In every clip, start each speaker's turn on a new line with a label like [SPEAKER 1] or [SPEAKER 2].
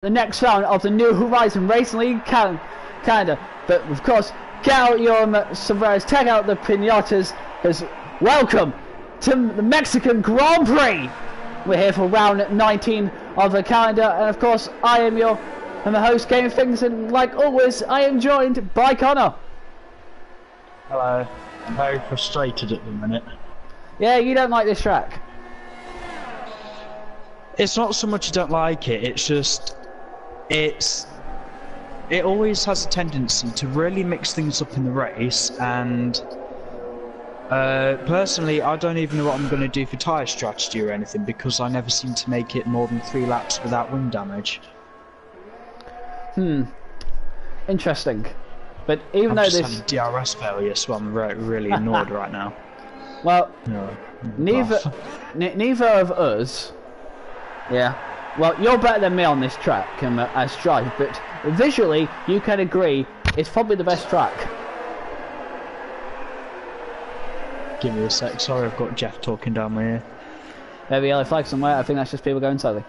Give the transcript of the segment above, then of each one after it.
[SPEAKER 1] The next round of the New Horizon Racing League Canada. But of course, get out your sombreros, take out the pinatas, because welcome to the Mexican Grand Prix. We're here for round 19 of the calendar, and of course, I am the host, Game Things, and like always, I am joined by Connor.
[SPEAKER 2] Hello. I'm very frustrated at the minute.
[SPEAKER 1] Yeah, you don't like this track.
[SPEAKER 2] It's not so much I don't like it, it's just it always has a tendency to really mix things up in the race, and personally I don't even know what I'm going to do for tyre strategy or anything, because I never seem to make it more than 3 laps without wind damage.
[SPEAKER 1] Interesting. But even though
[SPEAKER 2] I've just
[SPEAKER 1] this
[SPEAKER 2] had a DRS failure, so I'm really annoyed right now.
[SPEAKER 1] Well,
[SPEAKER 2] No,
[SPEAKER 1] neither of us. Yeah. Well, you're better than me on this track as drive, but visually, you can agree it's probably the best track.
[SPEAKER 2] Give me a sec, sorry, I've got Jeff talking down my ear.
[SPEAKER 1] There's a yellow flag somewhere. I think that's just people going slowly.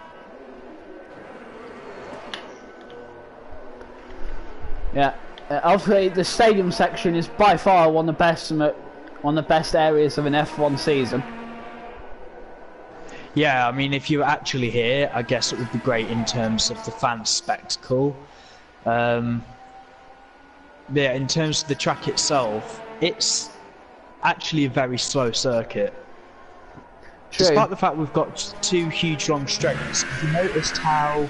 [SPEAKER 1] Yeah. Obviously, the stadium section is by far one of the best areas of an F1 season.
[SPEAKER 2] Yeah, I mean, if you were actually here, I guess it would be great in terms of the fan spectacle. Yeah, in terms of the track itself, it's actually a very slow circuit.
[SPEAKER 1] True.
[SPEAKER 2] Despite the fact we've got 2 huge long straights, have you noticed how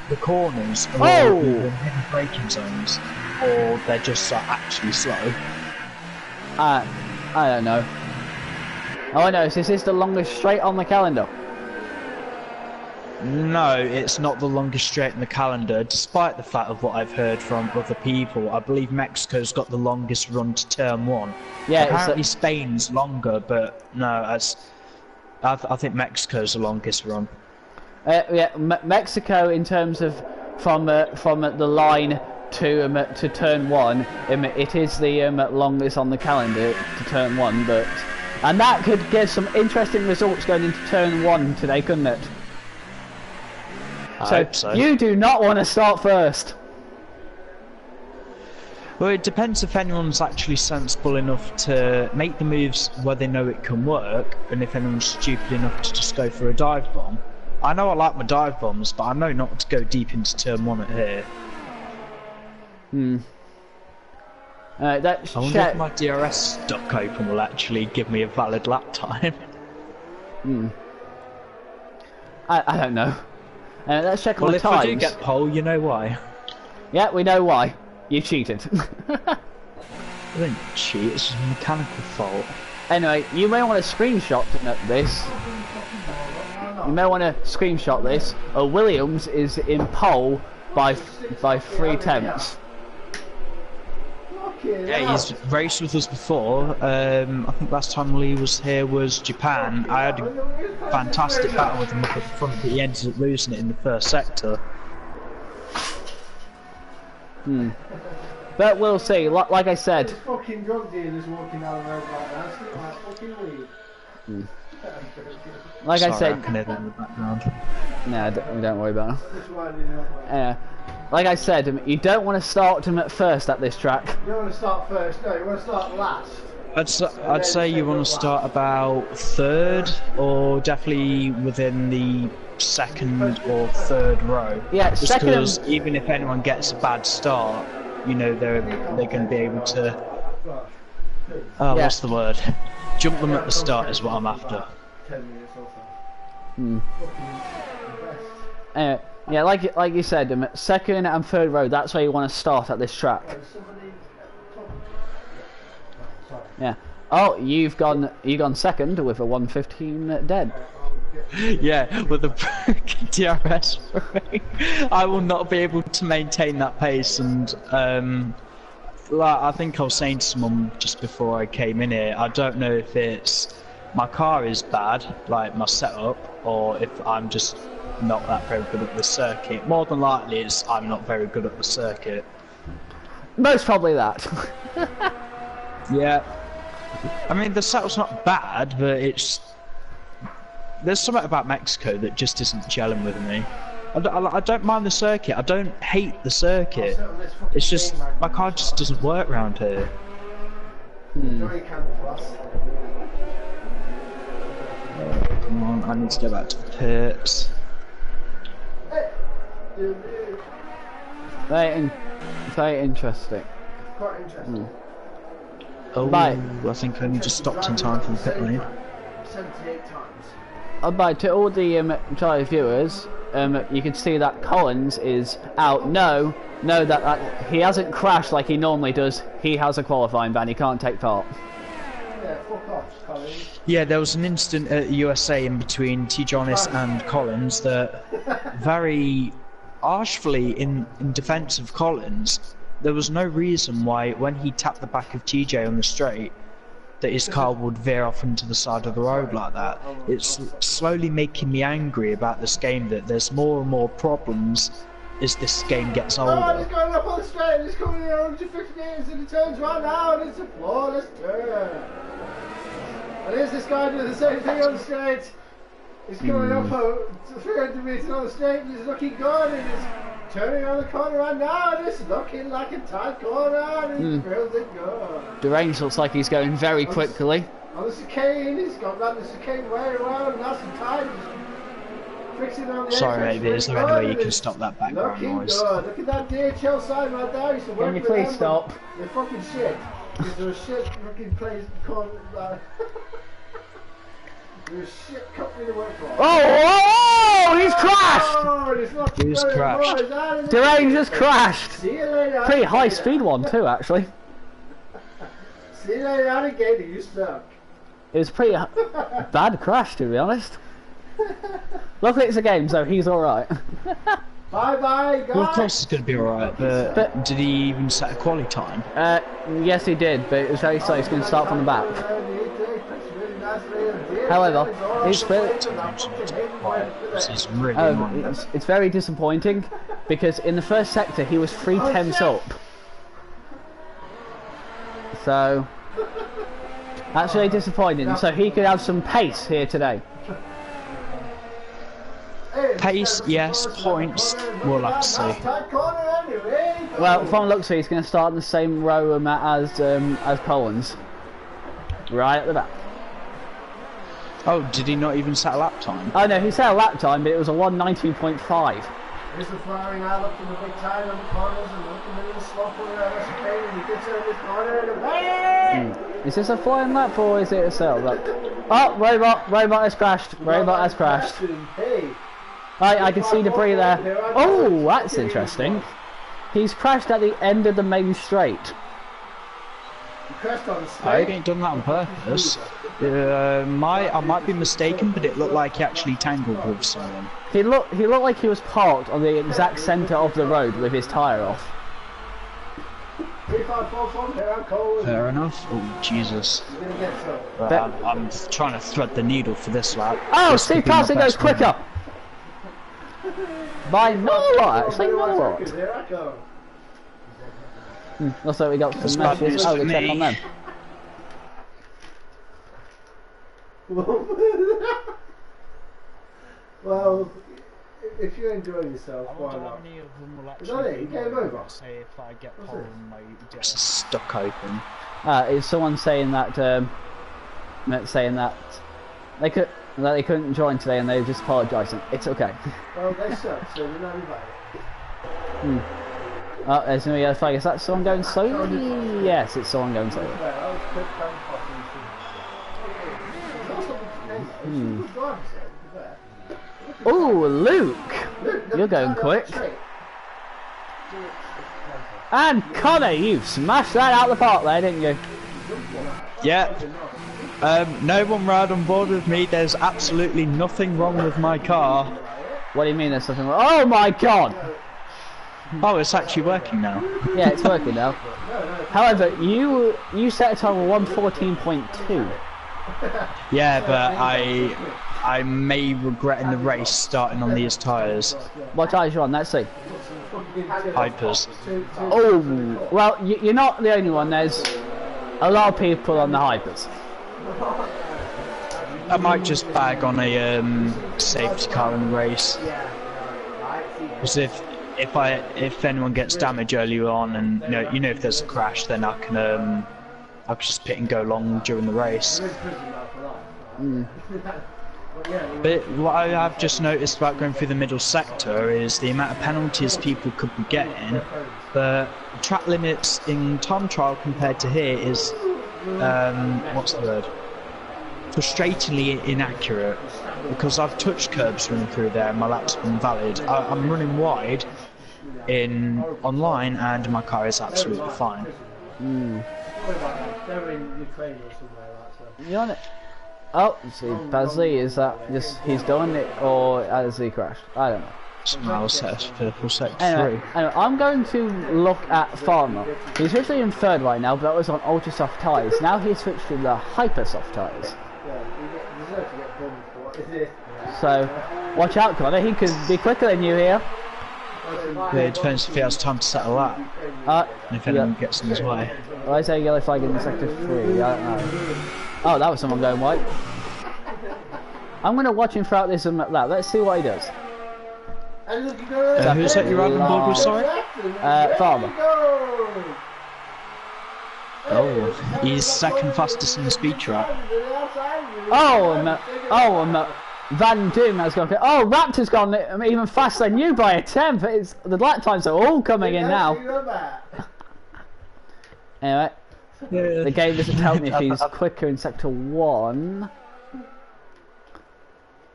[SPEAKER 2] the corners are all in heavy braking zones, or they're just actually slow?
[SPEAKER 1] I don't know. All I know is this is the longest straight on the calendar.
[SPEAKER 2] No, it's not the longest straight in the calendar, despite the fact of what I've heard from other people. I believe Mexico's got the longest run to turn 1.
[SPEAKER 1] Yeah,
[SPEAKER 2] apparently Spain's longer, but no, I think Mexico's the longest run.
[SPEAKER 1] Yeah, Mexico in terms of from the line to turn 1, it is the longest on the calendar to turn 1, and that could give some interesting results going into turn 1 today, couldn't it?
[SPEAKER 2] I hope so.
[SPEAKER 1] You do not want to start first.
[SPEAKER 2] Well, it depends if anyone's actually sensible enough to make the moves where they know it can work, and if anyone's stupid enough to just go for a dive bomb. I know I like my dive bombs, but I know not to go deep into turn 1 at here.
[SPEAKER 1] I
[SPEAKER 2] wonder if my DRS duck open will actually give me a valid lap time.
[SPEAKER 1] I don't know. Let's check
[SPEAKER 2] Well,
[SPEAKER 1] the
[SPEAKER 2] if
[SPEAKER 1] times.
[SPEAKER 2] I do get pole, you know why.
[SPEAKER 1] Yeah, we know why. You cheated.
[SPEAKER 2] I didn't cheat, it's a mechanical fault.
[SPEAKER 1] Anyway, you may want to screenshot this. You may want to screenshot this. Williams is in pole by 3 tenths.
[SPEAKER 2] Yeah, he's raced with us before. I think last time Lee was here was Japan. I had a fantastic battle with him up at the front, but he ended up losing it in the first sector.
[SPEAKER 1] But we'll see. Like I said.
[SPEAKER 3] There's fucking drug dealers walking down the road like that. It's not like fucking weed.
[SPEAKER 1] Like
[SPEAKER 2] Sorry,
[SPEAKER 1] I said.
[SPEAKER 2] I can hear that in the background.
[SPEAKER 1] Nah, don't worry about it.
[SPEAKER 3] That's why I didn't
[SPEAKER 1] Like I said, you don't want to start them at first at this track.
[SPEAKER 3] You don't want to start first, no, you want to start last.
[SPEAKER 2] I'd say you want to start about 3rd, or definitely within the 2nd or 3rd row.
[SPEAKER 1] Yeah,
[SPEAKER 2] just
[SPEAKER 1] second.
[SPEAKER 2] because even if anyone gets a bad start, you know they're going to be able to. Oh,
[SPEAKER 1] Yeah.
[SPEAKER 2] What's the word? Jump them at the start is what I'm after.
[SPEAKER 3] 10 minutes or so.
[SPEAKER 1] Anyway, yeah, like you said, 2nd and 3rd row. That's where you want to start at this track. Yeah. Oh, you've gone 2nd with a 1:15 dead.
[SPEAKER 2] Yeah, with the DRS ring, I will not be able to maintain that pace. And like I think I was saying to someone just before I came in here, I don't know if it's my car is bad, like my setup, or if I'm just not that very good at the circuit. More than likely, it's I'm not very good at the circuit.
[SPEAKER 1] Most probably that.
[SPEAKER 2] Yeah. I mean, the setup's not bad, but it's there's something about Mexico that just isn't gelling with me. I don't mind the circuit. I don't hate the circuit. It's just my car just doesn't work around here. Come on, I need to go back to the pits.
[SPEAKER 1] Very interesting.
[SPEAKER 3] Quite interesting.
[SPEAKER 2] Oh,
[SPEAKER 1] Bye.
[SPEAKER 2] I think I only just stopped in time for the pit lane.
[SPEAKER 3] 78 times.
[SPEAKER 1] But to all the drive viewers, you can see that Collins is out. No, that he hasn't crashed like he normally does. He has a qualifying ban. He can't take part.
[SPEAKER 3] Yeah, fuck off, Collins.
[SPEAKER 2] Yeah, there was an incident at USA in between T. Jonas and Collins that very harshly in defence of Collins, there was no reason why when he tapped the back of TJ on the straight that his car would veer off into the side of the road like that. It's slowly making me angry about this game, that there's more and more problems as this game gets
[SPEAKER 3] Oh,
[SPEAKER 2] older.
[SPEAKER 3] he's going up on the straight, he's coming in 150 metres and he turns right now and it's a flawless turn. And here's this guy doing the same thing on the straight. He's coming up 300 metres on the straight and he's looking good and he's turning on the corner right now and it's looking like a tight corner and he feels it good.
[SPEAKER 1] Deranged looks like he's going very quickly.
[SPEAKER 3] On the chicane, he's got that the chicane very well and that's the time. Fixing on the
[SPEAKER 2] Sorry,
[SPEAKER 3] exits,
[SPEAKER 2] maybe is there
[SPEAKER 3] really
[SPEAKER 2] any way
[SPEAKER 3] good,
[SPEAKER 2] you can
[SPEAKER 3] and
[SPEAKER 2] stop that background
[SPEAKER 3] looking
[SPEAKER 2] noise?
[SPEAKER 3] good. Look at that DHL sign right there. You should work
[SPEAKER 1] Can you
[SPEAKER 3] with
[SPEAKER 1] please
[SPEAKER 3] them,
[SPEAKER 1] stop?
[SPEAKER 3] They're fucking shit. There's a shit fucking place called. There's a shit company to work for.
[SPEAKER 1] Oh, he's crashed!
[SPEAKER 3] Oh, he's not
[SPEAKER 2] He's
[SPEAKER 3] good
[SPEAKER 2] crashed.
[SPEAKER 3] anymore. He's out of the
[SPEAKER 1] Deranged
[SPEAKER 3] game.
[SPEAKER 1] just crashed.
[SPEAKER 3] See you later.
[SPEAKER 1] Pretty high speed one too, actually.
[SPEAKER 3] See you later, alligator. You suck.
[SPEAKER 1] It was a pretty bad crash, to be honest. Luckily it's a game, so he's alright.
[SPEAKER 3] Bye bye, guys.
[SPEAKER 2] Well, of course it's going to be alright, but did he even set a quali time?
[SPEAKER 1] Yes he did, but it was very slow. He's going to start from the back. However, it's very,
[SPEAKER 2] This is really annoying.
[SPEAKER 1] it's very disappointing because in the first sector he was 3/10 up. So that's really disappointing. So he could have some pace here today.
[SPEAKER 2] Pace, yes. Points, we'll have to see.
[SPEAKER 1] Well, from looks, he's going to start in the same row as Collins, right at the back.
[SPEAKER 2] Oh, did he not even set a lap time?
[SPEAKER 1] Oh no, he set a lap time, but it was a 1:19.5.
[SPEAKER 3] Here's the flying out up to the big time on the corners and looking a little slow around the chicane and he gets out of this corner and away!
[SPEAKER 1] Is this a flying lap or is it a sail lap? Oh, robot has crashed. Robot has crashed.
[SPEAKER 3] Hey,
[SPEAKER 1] I can see debris there. Oh, that's interesting. He's crashed at the end of the main straight.
[SPEAKER 3] he crashed on the
[SPEAKER 2] I
[SPEAKER 3] straight.
[SPEAKER 2] ain't done that on purpose. I might be mistaken, but it looked like he actually tangled with someone.
[SPEAKER 1] He looked like he was parked on the exact centre of the road with his tyre off.
[SPEAKER 3] 3, 5, 4, 4, here I go.
[SPEAKER 2] Fair enough. Oh, Jesus.
[SPEAKER 3] You're gonna get some.
[SPEAKER 2] Well, I'm trying to thread the needle for this lap.
[SPEAKER 1] Oh,
[SPEAKER 2] This
[SPEAKER 1] Steve
[SPEAKER 2] could be my
[SPEAKER 1] Carson goes
[SPEAKER 2] best win.
[SPEAKER 1] quicker! By not a lot, actually, not a lot.
[SPEAKER 3] Here I go.
[SPEAKER 1] Looks like we got
[SPEAKER 2] That's
[SPEAKER 1] some
[SPEAKER 2] bad
[SPEAKER 1] messages.
[SPEAKER 2] news
[SPEAKER 1] Oh,
[SPEAKER 2] for
[SPEAKER 1] we check
[SPEAKER 2] me.
[SPEAKER 1] on them.
[SPEAKER 3] Well, if you enjoy yourself, why not? Is that it? You came over?
[SPEAKER 2] Say if I get pole and my just stuck open.
[SPEAKER 1] Is someone saying that they couldn't join today and they were just apologising? It's okay.
[SPEAKER 3] Well, they suck, so we're not invited.
[SPEAKER 1] Oh, there's no other flag. Is that someone going slowly? Yes, it's someone going slowly.
[SPEAKER 3] Well, I was quick down the
[SPEAKER 1] Oh, Luke! You're going quick. And Connor, you smashed that out of the park there, didn't you?
[SPEAKER 2] Yeah. No one ride on board with me. There's absolutely nothing wrong with my car.
[SPEAKER 1] What do you mean there's something wrong? Oh my god!
[SPEAKER 2] Oh, it's actually working now.
[SPEAKER 1] Yeah, it's working now. However, you set a time of 1:14.2.
[SPEAKER 2] Yeah, but I may regret in the race starting on these tyres.
[SPEAKER 1] What tyres you on? Let's see.
[SPEAKER 2] Hypers.
[SPEAKER 1] Oh, well, you're not the only one. There's a lot of people on the hypers.
[SPEAKER 2] I might just bag on a safety car in the race. Because if anyone gets damage earlier on, and you know if there's a crash, then I can just pit and go long during the race. But what I have just noticed about going through the middle sector is the amount of penalties people could be getting. The track limits in time trial compared to here is, what's the word? Frustratingly inaccurate. Because I've touched curbs running through there and my lap's been valid. I'm running wide in online and my car is absolutely fine.
[SPEAKER 3] They're in Ukraine or somewhere like that.
[SPEAKER 1] You on it? Oh, see, Basley, is that just he's done it, or has he crashed? I don't know.
[SPEAKER 2] Somehow set for purple sector 3.
[SPEAKER 1] Anyway, I'm going to look at Farmer. He's actually in third right now, but that was on ultra soft tyres. Now he's switched to the hyper soft tyres.
[SPEAKER 3] Yeah, you deserve to get bummed for what it is.
[SPEAKER 1] So, watch out, Connor. He could be quicker than you here.
[SPEAKER 2] Yeah, it depends if he has time to settle that. And if anyone gets in his way.
[SPEAKER 1] Well, I say yellow flag in sector 3. I don't know. Oh, that was someone going white. I'm going to watch him throughout this lap. Let's see what he does.
[SPEAKER 2] Who's that you're on board with, sorry?
[SPEAKER 1] Farmer.
[SPEAKER 2] Oh, he's second fastest in the speed trap.
[SPEAKER 1] Van Doom has gone. Oh, Raptor's gone even faster than you by a tenth. The lap times are all coming in now. Anyway, the game doesn't tell me if he's quicker in sector 1.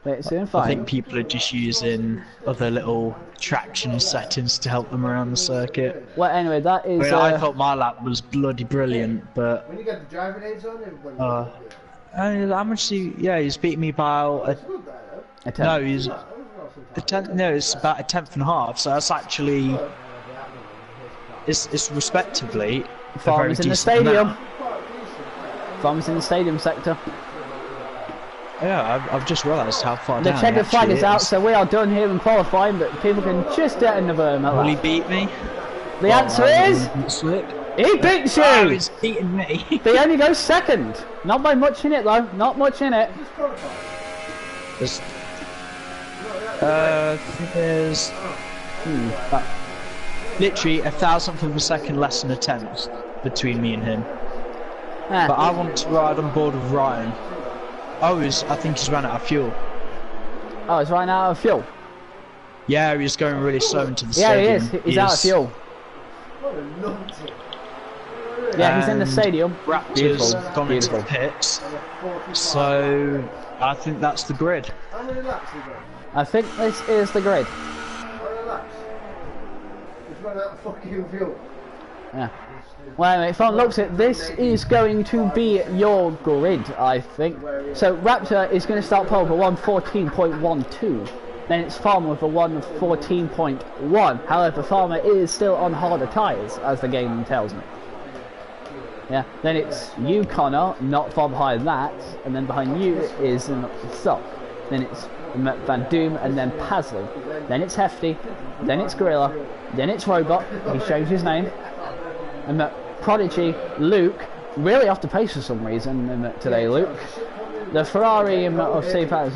[SPEAKER 1] But it's doing fine.
[SPEAKER 2] I think people are just using other little traction settings to help them around the circuit.
[SPEAKER 1] Well, anyway, that is.
[SPEAKER 2] I thought my lap was bloody brilliant, but.
[SPEAKER 3] When you get the driving aids on,
[SPEAKER 2] how much he's beating me by
[SPEAKER 1] a tenth.
[SPEAKER 2] No, he's a tenth. No, it's about a tenth and a half. So that's actually it's respectively.
[SPEAKER 1] Farmers in the stadium. Farmers in the stadium sector.
[SPEAKER 2] Yeah, I've just realised how far
[SPEAKER 1] the
[SPEAKER 2] down
[SPEAKER 1] checkered flag is out, so we are done here in qualifying, but people can just get in the berm.
[SPEAKER 2] Will he beat me?
[SPEAKER 1] The answer is... He beats you!
[SPEAKER 2] Oh, he's beating me.
[SPEAKER 1] They only go second. Not by much in it, though. Not much in it.
[SPEAKER 2] There's... I think there's... literally 1,000th of a second less than attempts between me and him. But I want to ride on board with Ryan. Oh, I think he's run out of fuel.
[SPEAKER 1] Oh, he's running out of fuel?
[SPEAKER 2] Yeah, he's going really slow into the
[SPEAKER 1] stadium.
[SPEAKER 2] Yeah,
[SPEAKER 1] he is. He's out of fuel. Yeah, he's in the stadium.
[SPEAKER 2] Raptor's gone into the pits. So, I think that's the grid.
[SPEAKER 3] How many laps is it?
[SPEAKER 1] I think this is the grid.
[SPEAKER 3] How many laps? He's run out of fucking fuel.
[SPEAKER 1] Yeah. Well, anyway, if one looks at this, is going to be your grid, I think. So Raptor is going to start pole for 1:14.12. Then it's Farmer with a 1:14.1. However, Farmer is still on harder tyres, as the game tells me. Yeah. Then it's you, Connor, not far behind that, and then behind you is Sock. Then it's Van Doom, and then Pasley. Then it's Hefty. Then it's Gorilla. Then it's Robot. He changed his name. And Prodigy, Luke, really off the pace for some reason today, Luke. The Ferrari of Psycho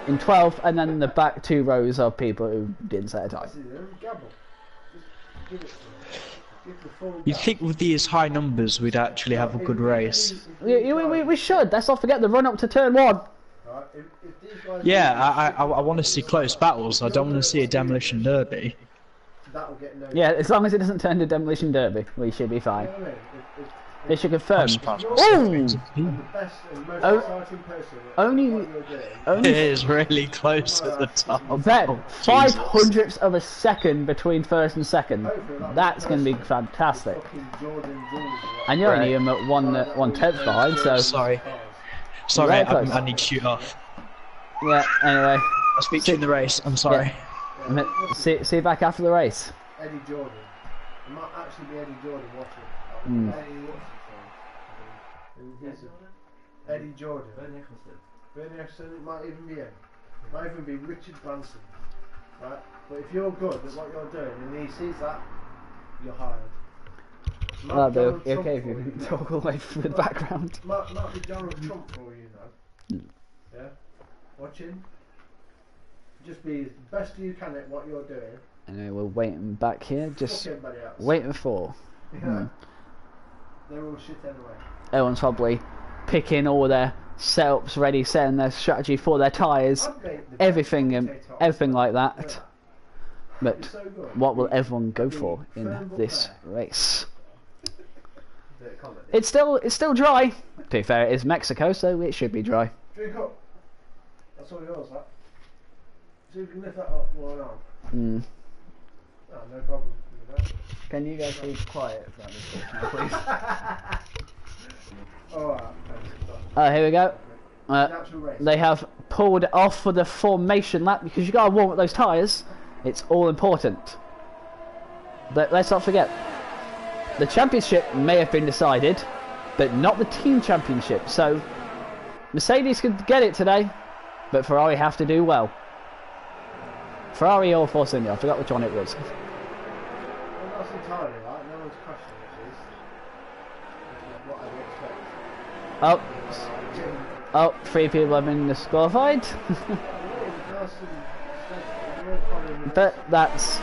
[SPEAKER 1] in 12th, and then the back 2 rows of people who didn't set a time.
[SPEAKER 2] You'd think with these high numbers we'd actually have a good race.
[SPEAKER 1] We should. Let's not forget the run up to turn 1.
[SPEAKER 2] Yeah, I want to see close battles. I don't want to see a demolition derby.
[SPEAKER 1] Yeah, as long as it doesn't turn to demolition derby, we should be fine. They should confirm. Only
[SPEAKER 2] it is really close at the top.
[SPEAKER 1] Then 500ths of a second between first and second. That's going to be fantastic. And you're only one tenth behind, so.
[SPEAKER 2] Sorry, I need to shoot off.
[SPEAKER 1] Yeah. Anyway,
[SPEAKER 2] I'll speak to you in the race. I'm sorry.
[SPEAKER 1] Yeah. See you back after the race.
[SPEAKER 3] Eddie Jordan. It might actually be Eddie Jordan watching. Eddie Jordan. Bernie Eccleston, it might even be him. It might even be Richard Branson. Right? But if you're good at what you're doing and he sees that, you're hired.
[SPEAKER 1] That'll be okay if you can talk away from the background.
[SPEAKER 3] Might be Donald Trump for all you know. Yeah? Watching. just be as best you can at what you're doing.
[SPEAKER 1] Anyway, we're waiting back here, just
[SPEAKER 3] Fuck everybody else.
[SPEAKER 1] waiting for.
[SPEAKER 3] Yeah. They're all shit anyway.
[SPEAKER 1] Everyone's probably picking all their setups ready, setting their strategy for their tyres,
[SPEAKER 3] I'd make the
[SPEAKER 1] everything
[SPEAKER 3] potato
[SPEAKER 1] everything like that.
[SPEAKER 3] Yeah.
[SPEAKER 1] But
[SPEAKER 3] It's so good.
[SPEAKER 1] what will everyone go for in this race? It's still dry. To be fair, it is Mexico, so it should be dry.
[SPEAKER 3] Drink up. That's all yours, that. So you can lift that up more on.
[SPEAKER 1] Mm.
[SPEAKER 3] Oh, no problem.
[SPEAKER 1] Can you guys be quiet for that, please?
[SPEAKER 3] Alright.
[SPEAKER 1] Here we go.
[SPEAKER 3] Natural race.
[SPEAKER 1] They have pulled off for the formation lap because you got to warm up those tyres. It's all important. But let's not forget, the championship may have been decided, but not the team championship. So Mercedes could get it today, but Ferrari have to do well. Ferrari or Force India, I forgot which one it was.
[SPEAKER 3] Well, that's entirely right. No one's questioning it, is. What I'd expect.
[SPEAKER 1] Oh, 3 people have been disqualified. but that's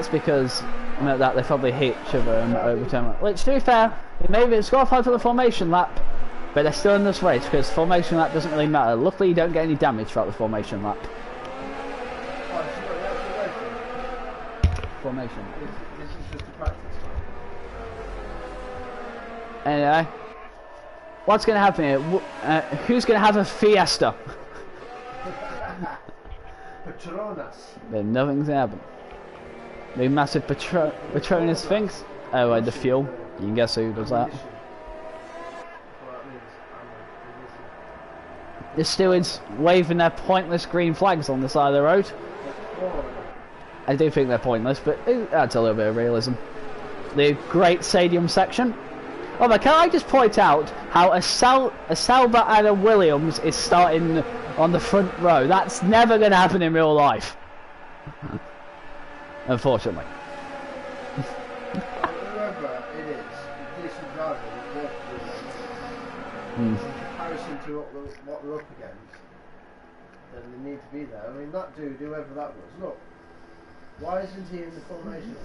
[SPEAKER 1] because that they probably hate each other and overturn it. Which, to be fair, maybe it's disqualified for the formation lap, but they're still in this race because formation lap doesn't really matter. Luckily, you don't get any damage throughout the formation lap. Formation.
[SPEAKER 3] This is just a practice.
[SPEAKER 1] Anyway, what's going to happen here? Who's going to have a fiesta?
[SPEAKER 3] Patronas.
[SPEAKER 1] Then nothing's going to happen. The massive Patronus Sphinx. Oh, the fuel. You can guess who does that. The stewards waving their pointless green flags on the side of the road. I do think they're pointless, but it adds a little bit of realism. The great stadium section. Oh, but can I just point out how a Sauber and a Williams is starting on the front row? That's never going to happen in real life. Unfortunately.
[SPEAKER 3] Whoever it is, decent driver is worth in comparison to what we're up against, then they need to be there. I mean, that dude, whoever that was, look, why isn't he in the formation?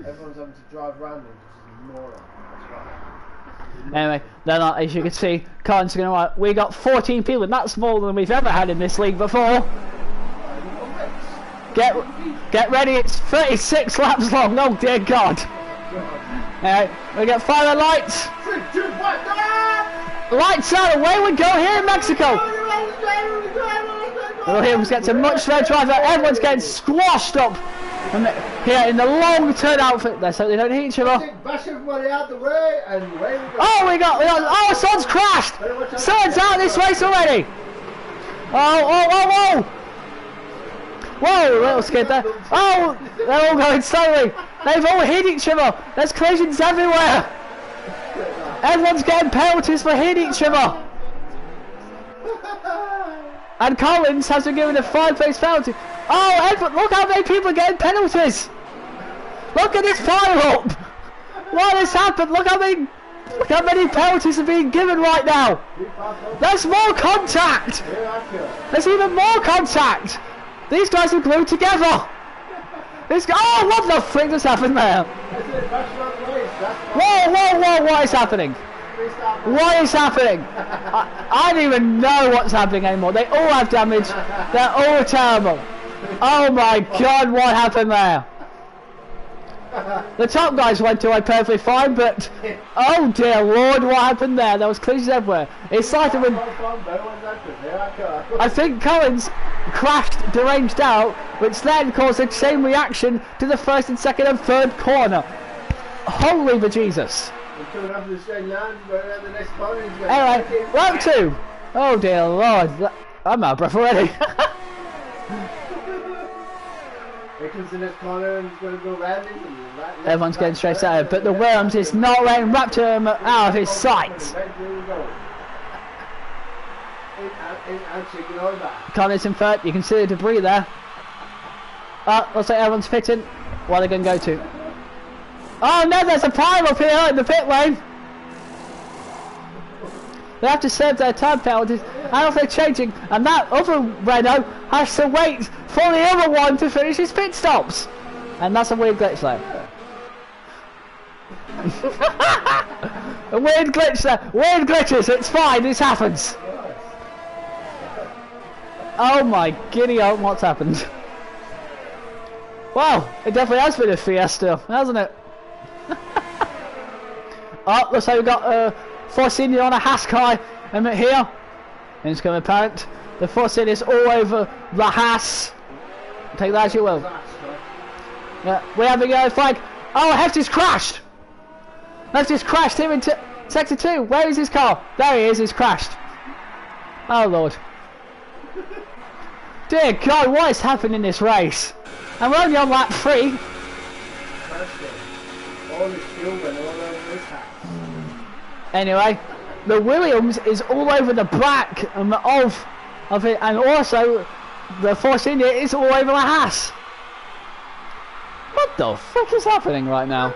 [SPEAKER 3] Everyone's having to drive around him because he's a moron. That's right.
[SPEAKER 1] Anyway, then as you can see, Collins going to we got 14 people, and that's more than we've ever had in this league before. Get ready, it's 36 laps long, oh dear God. Alright, we get final lights.
[SPEAKER 3] 3, 2, 1,
[SPEAKER 1] Lights out, away we go here in Mexico. Williams gets a much better driver, everyone's getting squashed up here in the long turnout for this, so they don't hit each other.
[SPEAKER 3] Bash everybody out the way, and away we go.
[SPEAKER 1] Oh, we got, someone's crashed. Someone's out of this race already. Oh. Whoa, little skid there. Oh, they're all going slowly. They've all hit each other. There's collisions everywhere. Everyone's getting penalties for hitting each other. And Collins has been given a 5-place penalty. Oh, look how many people are getting penalties. Look at this pile up. What has happened? Look how many penalties are being given right now. There's more contact. There's even more contact. These guys are glued together. Oh, what the frick just happened there? Whoa, what is happening? What is happening? I don't even know what's happening anymore. They all have damage. They're all terrible. Oh my God, what happened there? The top guys went away perfectly fine, but oh dear Lord, what happened there? There was collisions everywhere. It's like when I think Collins crashed, deranged out, which then caused the same reaction to the first and second and third corner. Holy bejesus. Anyway, lap 2. Oh dear Lord, I'm out of breath already.
[SPEAKER 3] Here comes the next corner and he's going to go round it.
[SPEAKER 1] Everyone's getting straight at it, but the Williams is not letting Raptor out of his sight. Collins in third, you can see the debris there. Looks like everyone's fitting. What are they going to go to? Oh no, there's a pile up here in the pit lane. They have to serve their time penalties, and if they're changing, and that other Renault has to wait for the other one to finish his pit stops. And that's a weird glitch there. A weird glitch there. Weird glitches, it's fine, this happens. Oh my giddy aunt, what's happened? Wow, it definitely has been a fiesta, hasn't it? Oh, looks like we've got Force India on a Haas car here. And it's become apparent. The Force India is all over the Haas. Take that as you will. Yeah, we have a yellow flag. Oh, Hefty's crashed! Hefty's crashed here into Sector 2. Where is his car? There he is, he's crashed. Oh Lord. Dear God, what is happening in this race? And we're only on lap 3. Anyway, the Williams is all over the back of it, and also the Force India is all over the Haas. What the frick is happening right now?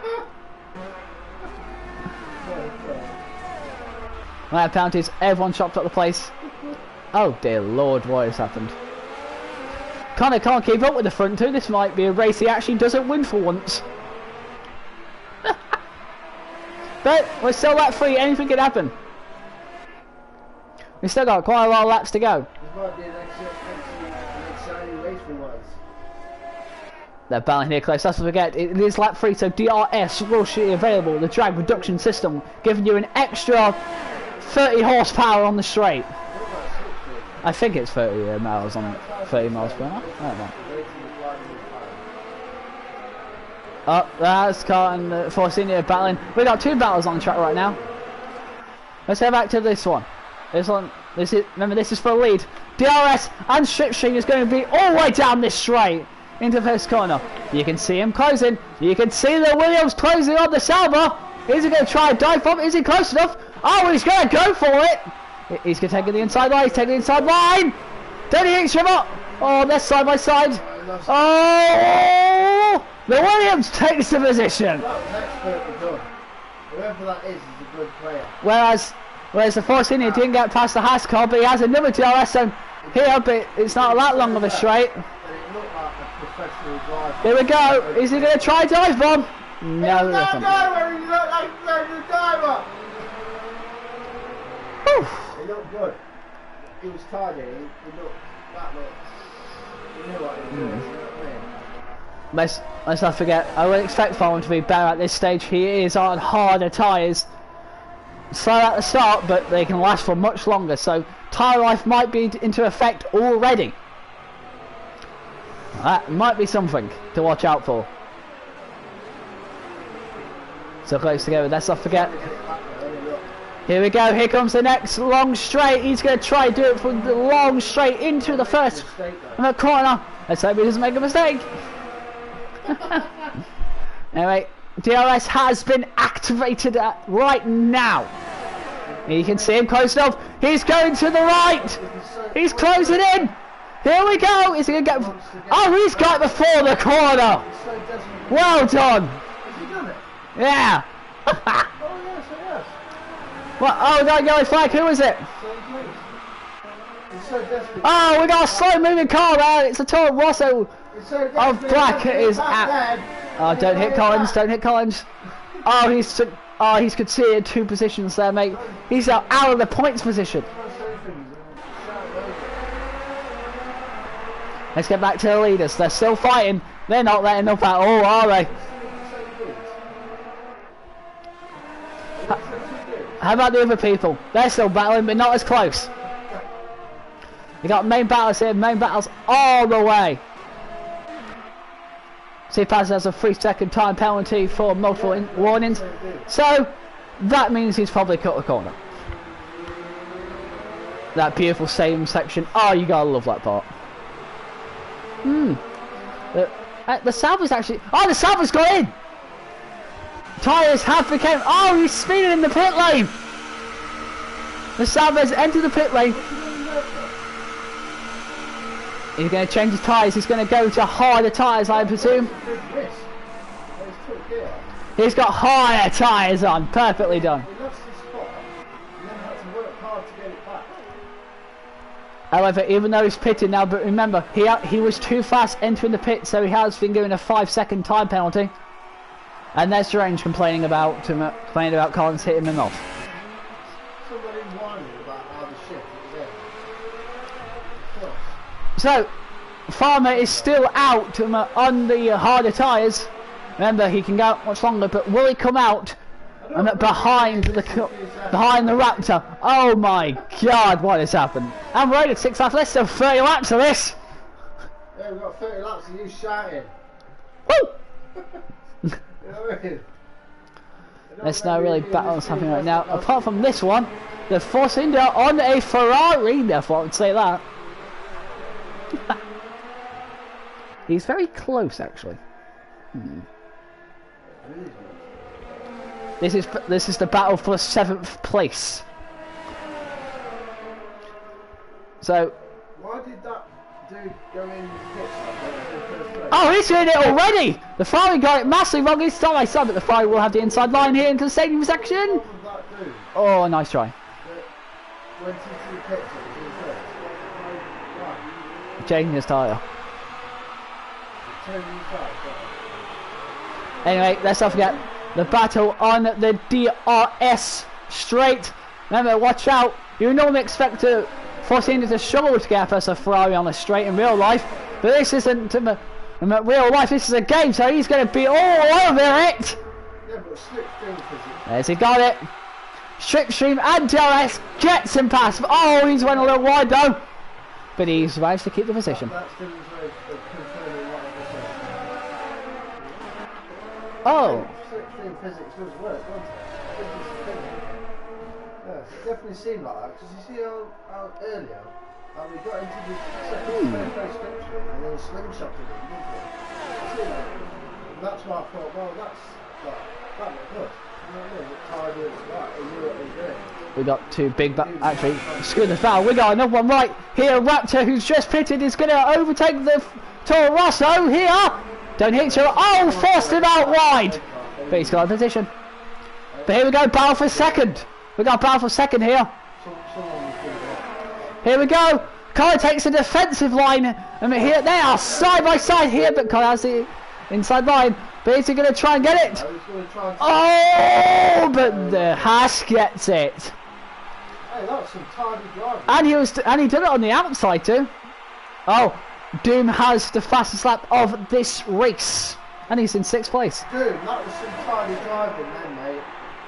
[SPEAKER 1] Right, penalties, everyone chopped up the place. Oh dear Lord, what has happened? Connor can't keep up with the front two. This might be a race he actually doesn't win for once. But we're still lap 3, anything can happen. We've still got quite a lot of laps to go.
[SPEAKER 3] This might be an exciting race for once.
[SPEAKER 1] They're battling here close. Let's not forget, it is lap 3, so DRS will be available. The drag reduction system, giving you an extra 30 horsepower on the straight. I think it's 30 miles on 30 miles per hour. I don't know. Oh, that's Car and Force India battling. We've got 2 battles on the track right now. Let's go back to this one. Remember, this is for a lead. DRS and Slipstream is going to be all the way down this straight into the first corner. You can see him closing. You can see the Williams closing on the Sauber. Is he going to try a dive bomb? Is he close enough? Oh, he's going to go for it. He's going to take the inside line. He's taking the inside line. Don't he hit him up? Oh, they're side by side. Oh, the Williams takes the position.
[SPEAKER 3] That was expertly done. Whoever that is a good player.
[SPEAKER 1] Whereas the Force India didn't get past the Haas car, but he has another DRS zone here, but it's not that long of a straight.
[SPEAKER 3] And it looked like a professional driver.
[SPEAKER 1] Here we go. Is he going to try a dive bomb? No, he doesn't.
[SPEAKER 3] Diver, he looked like a diver. He looked good. He was tidy. He looked. He knew what he was doing. You know what I mean?
[SPEAKER 1] Let's not forget, I would expect Farman to be better at this stage. He is on harder tyres. Slow at the start, but they can last for much longer, so tyre life might be into effect already. That might be something to watch out for. So close together, let's not forget. Here we go, here comes the next long straight. He's going to try to do it from the long straight into the first corner. Let's hope he doesn't make a mistake. Anyway, DRS has been activated right now. You can see him close enough. He's going to the right. He's closing in. Here we go. Is he going to get... Oh, he's got before the corner. Well done. Yeah. What? Oh, we got a yellow flag. Who is it? Oh, we got a slow moving car there. It's a Toro Rosso of black. It is at... Oh, don't hit Collins. Don't hit Collins. Oh, he's conceded 2 positions there, mate. He's out of the points position. Let's get back to the leaders. They're still fighting. They're not letting up at all, are they? How about the other people? They're still battling, but not as close. We got main battles here. Main battles all the way. Tsitsipas has a 3-second time penalty for multiple warnings, so that means he's probably cut the corner. That beautiful same section. Oh, you gotta love that part. The Sauber's actually... Oh, the Sauber's got in! Tyres have become... Oh, he's speeding in the pit lane! The Sauber's entered the pit lane. He's going to change his tyres. He's going to go to harder tyres, I presume. He's got harder tyres on. Perfectly done. However, even though he's pitted now, but remember, he was too fast entering the pit, so he has been given a 5-second time penalty. And there's Strange complaining about Collins hitting him off.
[SPEAKER 3] Somebody whining about how the shit is there.
[SPEAKER 1] So, Farmer is still out on the harder tyres. Remember, he can go out much longer, but will he come out behind the Raptor? Oh my God, what has happened? And we're only 6 laps less than 30 laps of this.
[SPEAKER 3] Yeah, we've got 30 laps of you shouting.
[SPEAKER 1] Woo!
[SPEAKER 3] You know what I mean?
[SPEAKER 1] There's no really battles happening right now. Apart from this one, the Force India on a Ferrari. Therefore, I would say that. He's very close, actually. This is the battle for 7th place. So.
[SPEAKER 3] Why did that dude go in the pits?
[SPEAKER 1] Oh, he's doing it already! The Ferrari got it massively wrong this time. I saw that the Ferrari will have the inside line here into the stadium section. Oh, nice try.
[SPEAKER 3] Went into the pits.
[SPEAKER 1] Changing his tyre. Anyway, let's not forget the battle on the DRS straight. Remember, watch out. You normally expect to Force India to struggle to get past a Ferrari on the straight in real life, but this isn't real life. This is a game, so he's going to be all over it.
[SPEAKER 3] Yeah, but slipstream physics.
[SPEAKER 1] There's he got it. Slipstream and DRS gets him past. Oh, he's went a little wide though, but he's managed to keep the position.
[SPEAKER 3] That's the confirming what I
[SPEAKER 1] Oh.
[SPEAKER 3] Slipstream physics does work, doesn't it? Yeah, it definitely seemed like that, because you see how earlier, how we got into the second first slipstream and then slingshotted it, didn't we? And that's why I thought, well, that looked good. You know what I mean? It tied it right, it knew what it was doing.
[SPEAKER 1] We got two big, actually, screw the foul. We got another one right here. Raptor, who's just pitted, is going to overtake the Toro Rosso here. Don't hit you. Oh, forced him out wide. But he's got a position. But here we go, battle for second. We got battle for second here. Here we go. Colin takes the defensive line. And here they are side by side here, but Colin has the inside line. But is he going to try and get it? Oh, but the Haas gets it.
[SPEAKER 3] Hey, that's some tidy driving.
[SPEAKER 1] And he did it on the outside too. Oh, Doom has the fastest lap of this race, and he's in 6th place.
[SPEAKER 3] Doom, that was some tidy driving then, mate.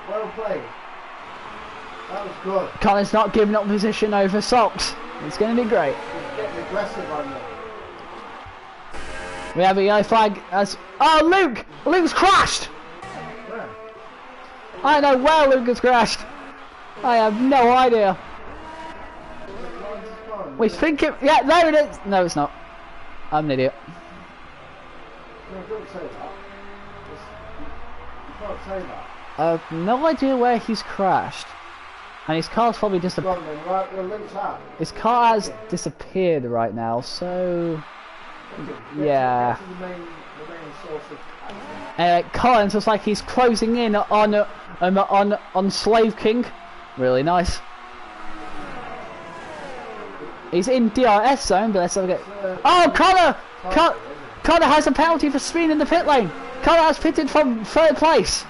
[SPEAKER 3] Well played. That was good.
[SPEAKER 1] Colin's not giving up position over Socks. It's going to be great.
[SPEAKER 3] He's getting aggressive on you.
[SPEAKER 1] We have a yellow flag as... Oh, Luke! Luke's crashed!
[SPEAKER 3] Where?
[SPEAKER 1] I don't know where Luke has crashed. I have no idea. We think it... Yeah, there it is. No, it's not. I'm an idiot.
[SPEAKER 3] No, don't say that. You can't say that.
[SPEAKER 1] I have no idea where he's crashed. And his car's probably
[SPEAKER 3] Go on then, right, well, Luke's out.
[SPEAKER 1] His car has disappeared right now, so... Yeah.
[SPEAKER 3] Get to the main source of action.
[SPEAKER 1] Collins looks like he's closing in on Slave King. Really nice. He's in DRS zone, but let's have a go. Oh, Connor has a penalty for speeding in the pit lane. Connor has pitted from 3rd place.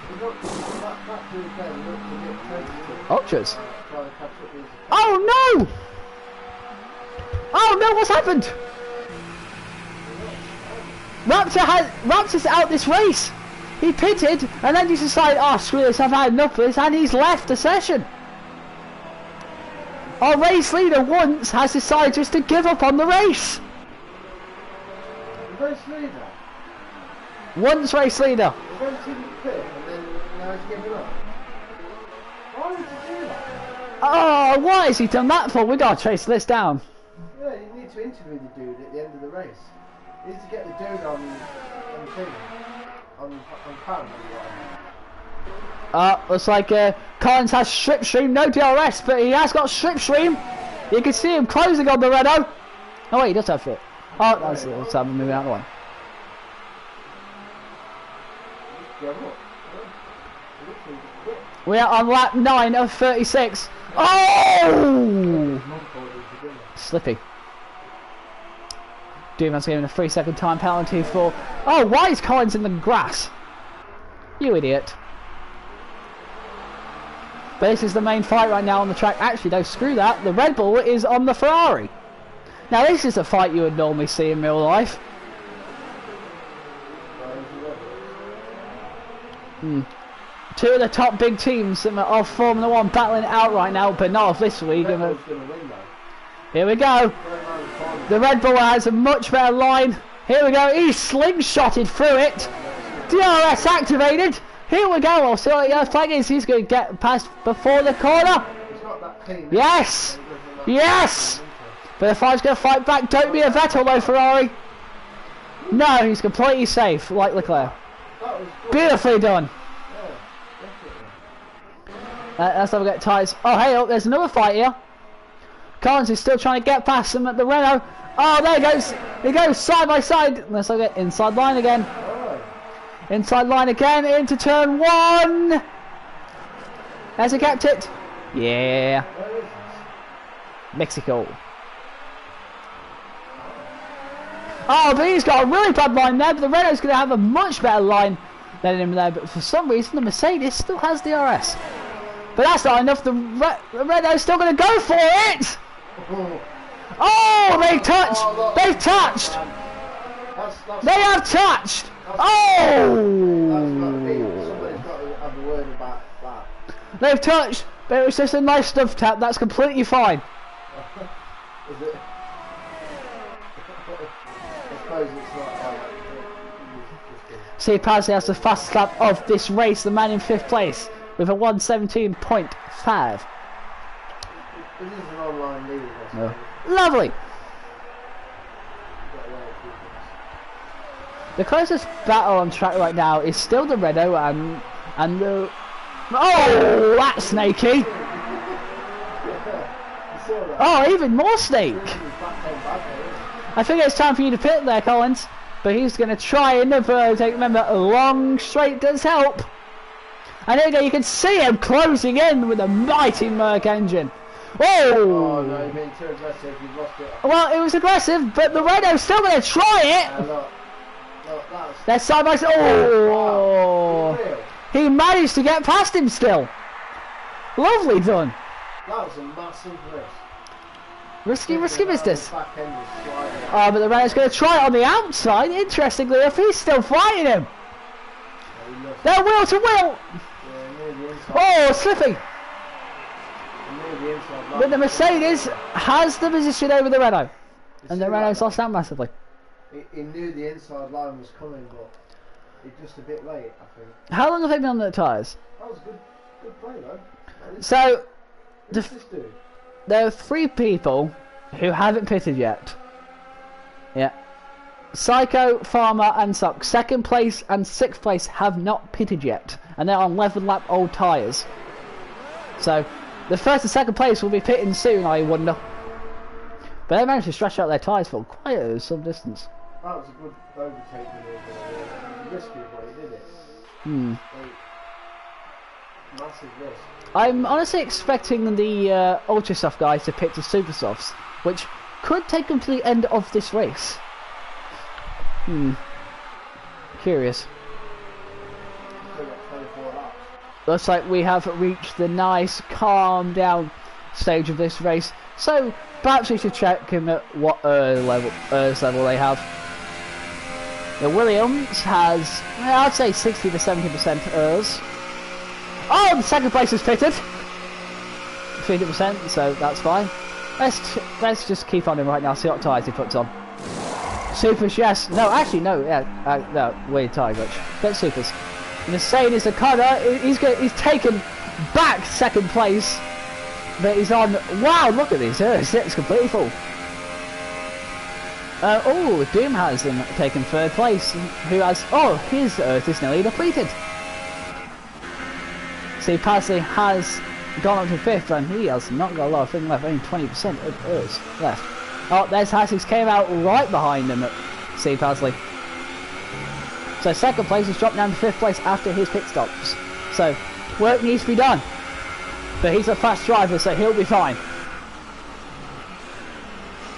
[SPEAKER 1] Ultras. Oh no! Oh no! What's happened? Raptor's out this race. He pitted and then he decided, oh screw this, I've had enough of this, and he's left the session. Our race leader once has decided just to give up on the race.
[SPEAKER 3] The race leader?
[SPEAKER 1] Once race leader.
[SPEAKER 3] He went in the pit and then now he's giving up. Why would you do that?
[SPEAKER 1] Oh, why has he done that for? We gotta trace this down.
[SPEAKER 3] Yeah, you need to interview the dude at the end of the race. You need to get the dude on thing. On pound.
[SPEAKER 1] Looks like Collins has Slipstream, no DRS, but he has got Slipstream. You can see him closing on the Renault. Oh wait, he does have it. Oh, that's it. Let's have him moving out of the way. We are on lap 9 of 36. Oh! Slippy. Doom's given a 3-second time penalty for... Oh, why is Collins in the grass? You idiot. But this is the main fight right now on the track. Actually, no, screw that. The Red Bull is on the Ferrari. Now, this is a fight you would normally see in real life. Two of the top big teams of Formula 1 battling it out right now, but not of this league. Here we go. The Red Bull has a much better line. Here we go. He's slingshotted through it. DRS activated. Here we go. I'll see what the flag is. He's going to get past before the corner. Yes. Yes. But the fight's going to fight back. Don't be a Vettel though, Ferrari. No, he's completely safe, like Leclerc. Beautifully done. Let's have a get tyres. Oh, hey, oh, there's another fight here. Collins is still trying to get past him at the Renault. Oh, there he goes. He goes side by side. Let's have a get inside line again. Inside line again into turn 1. Has he kept it? Yeah. Mexico. Oh, but he's got a really bad line there, but the Renault's going to have a much better line than him there. But for some reason, the Mercedes still has DRS. But that's not enough. The Renault's still going to go for it. Oh, they've touched. They've touched. They have touched. Oh. They've touched, but it was just a nice stuff tap. That's completely fine.
[SPEAKER 3] Is it?
[SPEAKER 1] See, Pazzi has the fastest lap of this race, the man in 5th place, with a 1:17.5.
[SPEAKER 3] This is an online league.
[SPEAKER 1] No. Lovely! The closest battle on track right now is still the Renault and the... Oh, that's snaky! Oh, even more snake! I think it's time for you to pit there, Collins. But he's going to try another take. Remember, a long straight does help. And there you go, you can see him closing in with a mighty Merc engine. Oh!
[SPEAKER 3] No, you've been too aggressive, you've lost it.
[SPEAKER 1] Well, it was aggressive, but the Renault's still going to try it.
[SPEAKER 3] Look,
[SPEAKER 1] they're side by side. Oh! He managed to get past him still. Lovely done.
[SPEAKER 3] That was a massive risk.
[SPEAKER 1] Risky business. Oh, but the Renault's going to try it on the outside. Interestingly, if he's still fighting him. They're wheel to wheel. Oh, slippy. But the Mercedes has the position over the Renault. And the Renault's lost out massively.
[SPEAKER 3] He knew the inside line was coming, but it's just a bit late, I think.
[SPEAKER 1] How long have they been on the tyres?
[SPEAKER 3] That was good play, though.
[SPEAKER 1] So,
[SPEAKER 3] What's this do?
[SPEAKER 1] there are 3 people who haven't pitted yet. Yeah. Psycho, Farmer and Sock. 2nd place and 6th place have not pitted yet. And they're on 11 lap old tyres. So, the 1st and 2nd place will be pitting soon, I wonder. But they managed to stretch out their tyres for quite some distance.
[SPEAKER 3] That was a good overtake. Risky, but he did it. Massive risk.
[SPEAKER 1] I'm honestly expecting the Ultra Soft guys to pit to Super Softs, which could take them to the end of this race. Curious. Looks like we have reached the nice, calm down stage of this race. So perhaps we should check him at what ERS level they have. The Williams has, I'd say 60 to 70% ERS. Oh, the 2nd place is pitted. 50%, so that's fine. Let's just keep on him right now. See what tyres he puts on. Supers, yes. No, actually, no. Yeah, no. Weird tyre glitch. But supers. Mercedes Okada, he's taken back 2nd place, but he's on. Wow, look at these. It's completely full. Oh, Doom has taken 3rd place. Who has? Oh, his Earth is nearly depleted. See, Pazzi has gone up to 5th, and he has not got a lot of thing left. Only 20% of Earth left. Oh, there's Hassix came out right behind him at C. Pazzi. So 2nd place has dropped down to 5th place after his pit stops. So work needs to be done. But he's a fast driver, so he'll be fine.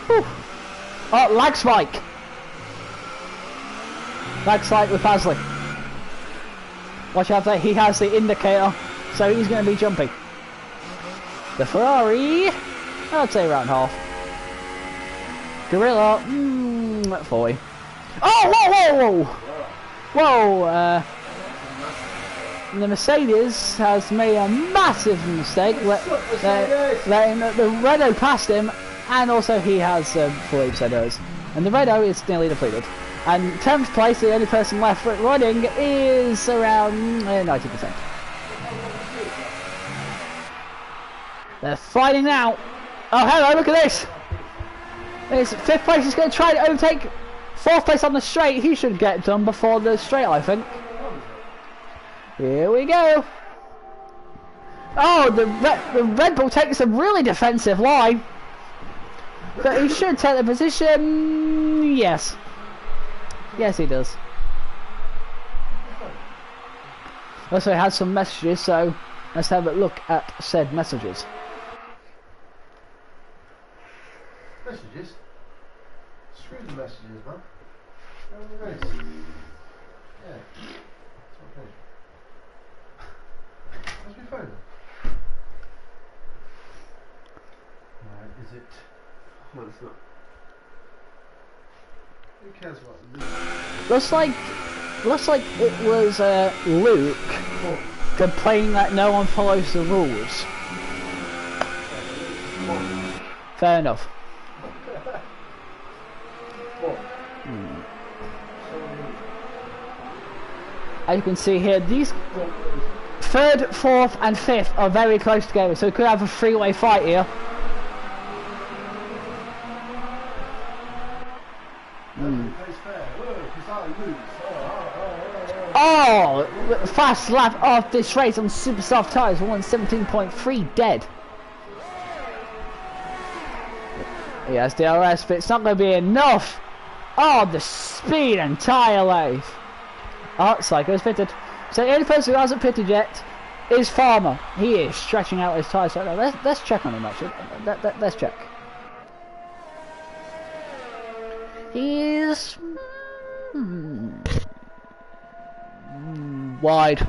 [SPEAKER 1] Whew. Oh, lag spike. Lag spike with Pasley. Watch out there, he has the indicator, so he's going to be jumping. The Ferrari, I'd say around half. Gorilla, 40. Oh, whoa, whoa, whoa! Whoa, the Mercedes has made a massive mistake, letting the Renault past him, and also he has 40% errors. And the Renault is nearly depleted. And 10th place, the only person left running, is around 90%. They're fighting now. Oh, hello, look at this. This 5th place is going to try to overtake 4th place on the straight. He should get done before the straight, I think. Here we go. Oh, the Red Bull takes a really defensive line. But he should take the position. Yes. Yes, he does. Also, he has some messages, so let's have a look at said messages.
[SPEAKER 3] Messages? Screw the messages, man. Yeah. It's okay. Where's my phone? Right, is it? No, it's not. Who cares what
[SPEAKER 1] Looks like it was Luke complaining that no one follows the rules. Fair enough. As you can see here, these 3rd, 4th and 5th are very close together, so we could have a three-way fight here. Oh, fast lap of this race on super soft tyres, 117.3 dead. Yes, DRS, but it's not going to be enough. Oh, the speed and tyre life. Oh, Psycho's pitted. So the only person who hasn't pitted yet is Farmer. He is stretching out his tyres right now. Let's check on him actually. Let's check. He's wide.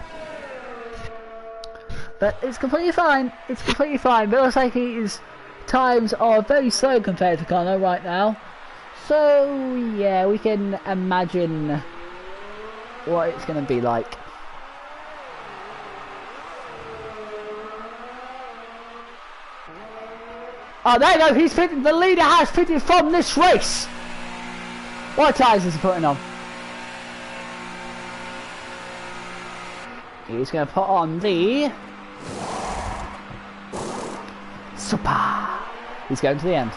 [SPEAKER 1] But it's completely fine. It's completely fine. But it looks like his times are very slow compared to Connor right now. So yeah, we can imagine what it's going to be like. Oh, there you go. He's fitted. The leader has fitted from this race. What tyres is he putting on? He's going to put on the Super. He's going to the end.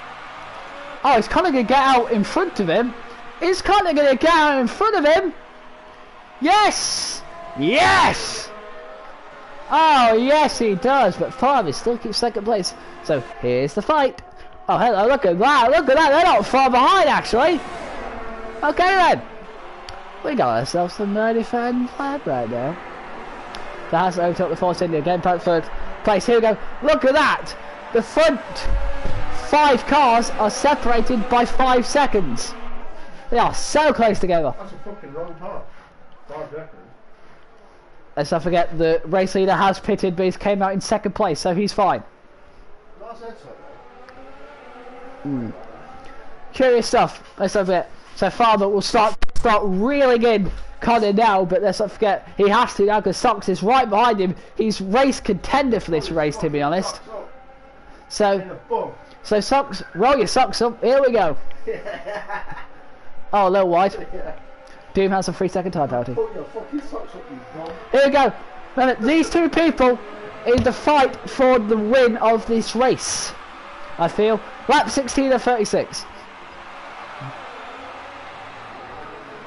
[SPEAKER 1] Oh, is Connor going to get out in front of him? Is Connor going to get out in front of him? Yes! Yes! Oh, yes, he does. But Farmer still keeps 2nd place. So, here's the fight. Oh, hello, look at that. Look at that. They're not far behind, actually. Okay, then. We got ourselves some nerdy fan flag right now. That has overtook the Force India again. 3rd place. Here we go. Look at that. The front 5 cars are separated by 5 seconds. They are so close together.
[SPEAKER 3] That's a fucking wrong part. 5 seconds.
[SPEAKER 1] Let's not forget the race leader has pitted, but he came out in 2nd place, so he's fine.
[SPEAKER 3] That's it, so.
[SPEAKER 1] Curious stuff. Let's not forget. So Farmer will start reeling in Connor now, but let's not forget he has to now because Socks is right behind him. He's race contender for this race, to be honest. So Socks, roll your socks up. Here we go. Oh, a little wide. Doom has a 3-second time penalty. Here we go. Remember, these 2 people in the fight for the win of this race, I feel. Lap 16 of 36.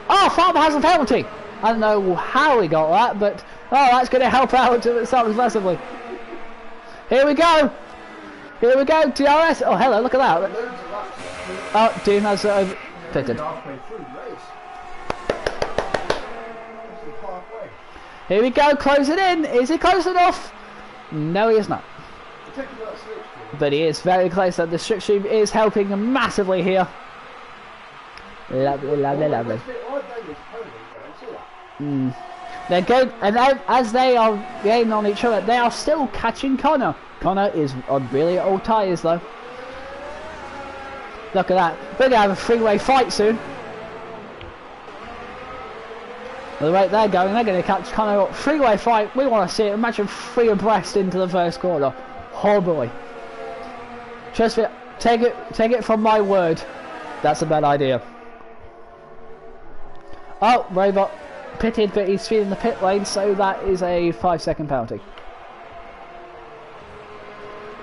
[SPEAKER 1] Oh, Farmer has a penalty. I don't know how he got that, but oh, that's going to help out Socks massively. Here we go. Here we go. DRS. Oh, hello. Look at that. Oh, Doom has pitted. Here we go, closing in. Is he close enough? No, he is not.
[SPEAKER 3] overtaking that slipstream.
[SPEAKER 1] But he is very close, and the slipstream is helping him massively here. Lovely, lovely, lovely.
[SPEAKER 3] It's a bit odd then, this pony, don't you see that?
[SPEAKER 1] They're going, and as they are gaining on each other, they are still catching Connor. Connor is on really old tyres though. Look at that. We're going to have a three-way fight soon. The rate they're going to catch Connor up. Three-way fight. We want to see it. Imagine three abreast into the first corner. Oh boy. Trust me. Take it from my word. That's a bad idea. Oh, Robot pitted, but he's feeding the pit lane, so that is a 5-second penalty.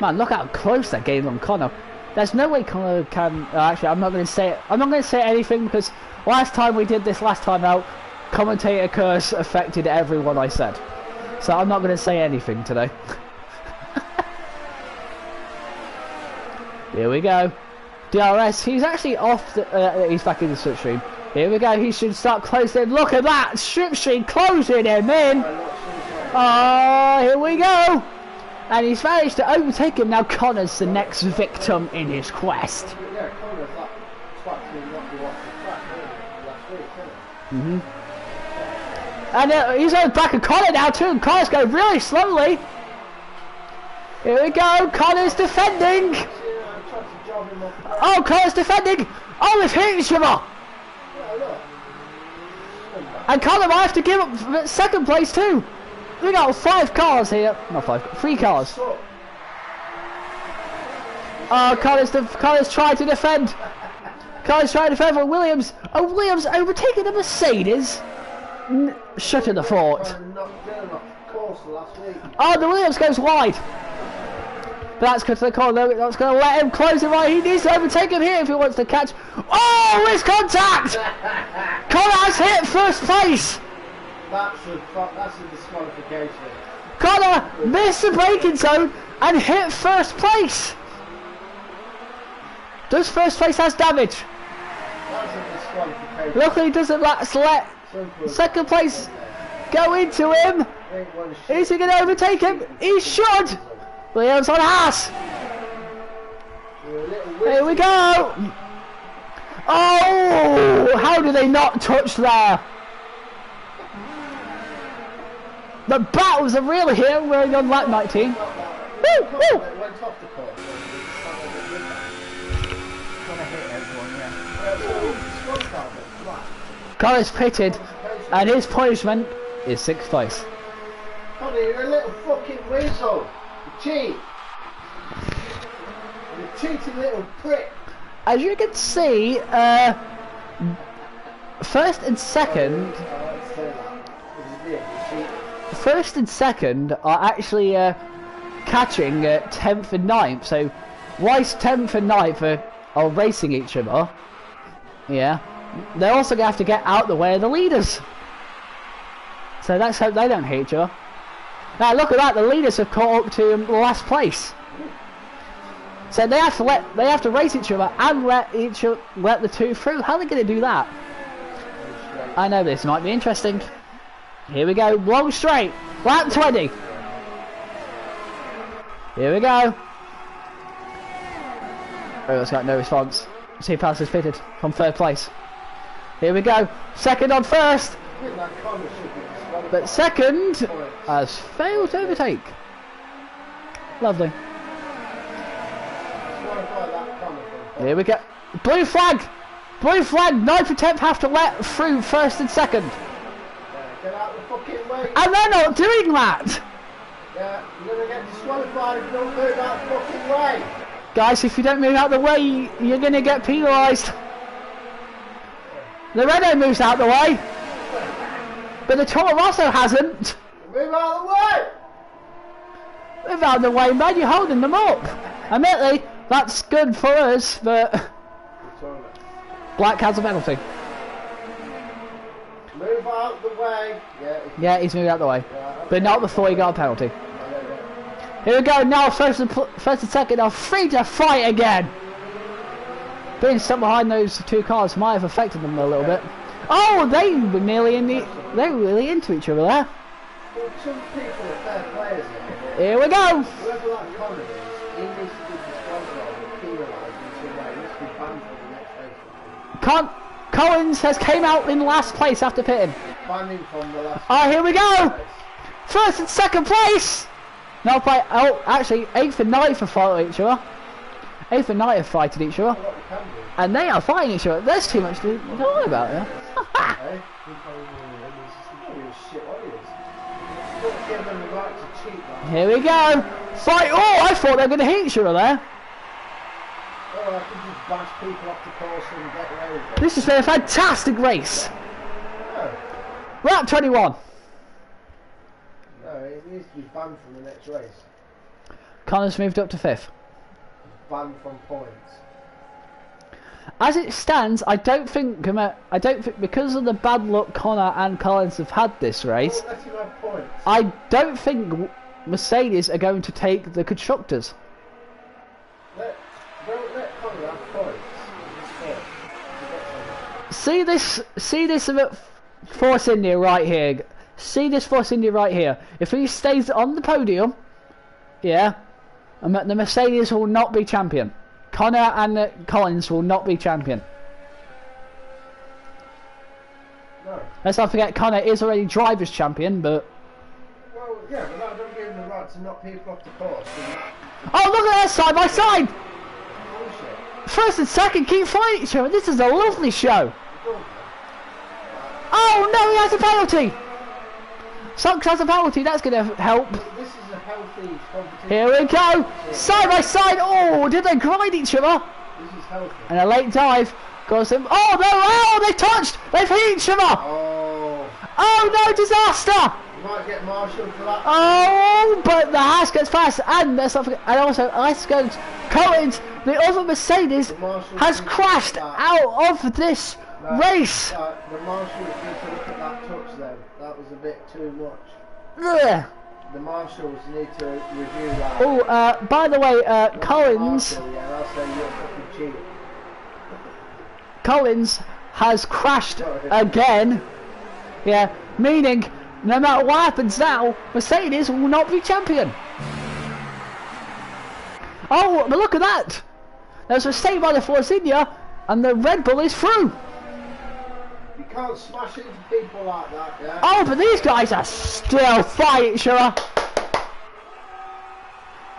[SPEAKER 1] Man, look how close they're getting on Connor. There's no way Connor can. Actually, I'm not going to say it. I'm not going to say anything because last time we did this, last time out, commentator curse affected everyone I said. So I'm not going to say anything today. Here we go. DRS. He's actually off. He's back in the slipstream. Here we go. He should start closing. Look at that slipstream closing him in. Oh, here we go. And he's managed to overtake him. Now Connor's the next victim in his quest.
[SPEAKER 3] Yeah, Connor's that practically knocked you off the track, last week, isn't it?
[SPEAKER 1] And he's on the back of Connor now too. And Connor's going really slowly. Here we go. Connor's defending. Oh, Connor's defending. Oh, they've hit each other. And Connor might have to give up second place too. We got 5 cars here. Not 5, 3 cars. Oh, Connor's trying to defend. Connor's trying to defend for Williams. Oh, Williams overtaking the Mercedes. Shutting the fort. Oh, the Williams goes wide. But that's because the corner. That's going to let him close it right. He needs to overtake him here if he wants to catch. Oh, it's contact! Connor has hit first place.
[SPEAKER 3] That's a disqualification.
[SPEAKER 1] Connor missed the braking zone and hit first place. Does first place has damage?
[SPEAKER 3] That's a disqualification.
[SPEAKER 1] Luckily, doesn't let second place go into him. Is he going to overtake him? He should. Williams on Haas. Here we go. Oh, how do they not touch there? The battles are real here. We're on lap 19. Woo, woo. Connor's pitted, and his punishment is 6th place.
[SPEAKER 3] Connor, you're a little fucking weasel. You cheat. You're a cheating little prick.
[SPEAKER 1] As you can see, first and second are actually catching 10th and 9th. So, whilst 10th and 9th are racing each other, yeah, they're also going to have to get out the way of the leaders. So let's hope they don't hit each other. Now look at that, the leaders have caught up to last place. So they have to race each other and let the two through. How are they going to do that? I know this might be interesting. Here we go, long straight, lap 20. Here we go. Oh, it's got no response. C-Pass has pitted from 3rd place. Here we go, second on first. But second has failed to overtake. Lovely. Here we go. Blue flag! Blue flag! 9th and 10th have to let through 1st and 2nd.
[SPEAKER 3] Get out the fucking way.
[SPEAKER 1] And they're not doing that!
[SPEAKER 3] Yeah, you're going to get disqualified if you don't move out the fucking way.
[SPEAKER 1] Guys, if you don't move out the way, you're going to get penalised. The Renault moves out the way. But the Toro Rosso hasn't.
[SPEAKER 3] Move out of the way!
[SPEAKER 1] Move out of the way, man, you're holding them up. Admittedly, that's good for us, but Black has a penalty.
[SPEAKER 3] Move out the way.
[SPEAKER 1] Yeah, he's moved out the way. But not before he got a penalty. Here we go, now first and second are free to fight again. Being stuck behind those 2 cars might have affected them a little bit. Oh, they were really into each other there.
[SPEAKER 3] Well, some people are fair players here.
[SPEAKER 1] Here we go.
[SPEAKER 3] Whoever that Connor is, he needs to be disqualified and penalised in some way. He needs to be banned from the next race.
[SPEAKER 1] Collins has came out in last place after pitting.
[SPEAKER 3] Ban him from the last
[SPEAKER 1] Oh, here we go.
[SPEAKER 3] race.
[SPEAKER 1] First and second place. Now play. Oh, actually, 8th and 9th are fighting each other. 8th and 9th are fighting each other,
[SPEAKER 3] What we can do.
[SPEAKER 1] and they are fighting each other. There's too much to know about here.
[SPEAKER 3] Hey, he probably is shit what he is. Don't give them the right to cheat, man.
[SPEAKER 1] Here we go. Fight. Oh, I thought they were going to hit each other there.
[SPEAKER 3] Oh, I can just bash people off the course and get away with it.
[SPEAKER 1] This has been a fantastic race.
[SPEAKER 3] No,
[SPEAKER 1] Lap 21.
[SPEAKER 3] no, it needs to be banned from the next race.
[SPEAKER 1] Connors moved up to 5th.
[SPEAKER 3] Banned from points.
[SPEAKER 1] As it stands, I don't think because of the bad luck Connor and Collins have had this race,
[SPEAKER 3] Don't let him have points.
[SPEAKER 1] I don't think Mercedes are going to take the constructors.
[SPEAKER 3] Don't let Connor have points.
[SPEAKER 1] See this Force India right here. See this Force India right here. If he stays on the podium, yeah, and the Mercedes will not be champion. Connor and Collins will not be champion.
[SPEAKER 3] No.
[SPEAKER 1] Let's not forget Connor is already drivers champion, but
[SPEAKER 3] Well, yeah, but that don't give him the right to knock people off the course.
[SPEAKER 1] oh, look at that side by side.
[SPEAKER 3] Bullshit.
[SPEAKER 1] First and second keep fighting each other. This is a lovely show.
[SPEAKER 3] Don't they?
[SPEAKER 1] Oh no, he has a penalty. Socks has a penalty. That's going to help.
[SPEAKER 3] This is a healthy competition.
[SPEAKER 1] Here we go. Side by side. Oh, did they grind each other?
[SPEAKER 3] This is healthy.
[SPEAKER 1] And a late dive goes him. Oh no! Oh, they touched. They've hit each other.
[SPEAKER 3] Oh,
[SPEAKER 1] Oh no! Disaster.
[SPEAKER 3] you might get marshalled for that.
[SPEAKER 1] Oh, but the Haas gets fast, and let's not forget, and also Ice goes Collins. The other Mercedes has crashed out of this race.
[SPEAKER 3] The marshals need to look at that touch then. That was a bit too much.
[SPEAKER 1] Ugh.
[SPEAKER 3] The marshals need to review that.
[SPEAKER 1] Oh, by the way, Collins.
[SPEAKER 3] Marshall, yeah, I'll say you're fucking cheating.
[SPEAKER 1] Collins has crashed again. Yeah, meaning no matter what happens now, Mercedes will not be champion. Oh, but look at that! There's a mistake by the Force India, and the Red Bull is through.
[SPEAKER 3] You can't smash into people like that, yeah?
[SPEAKER 1] Oh, but these guys are still fighting each other.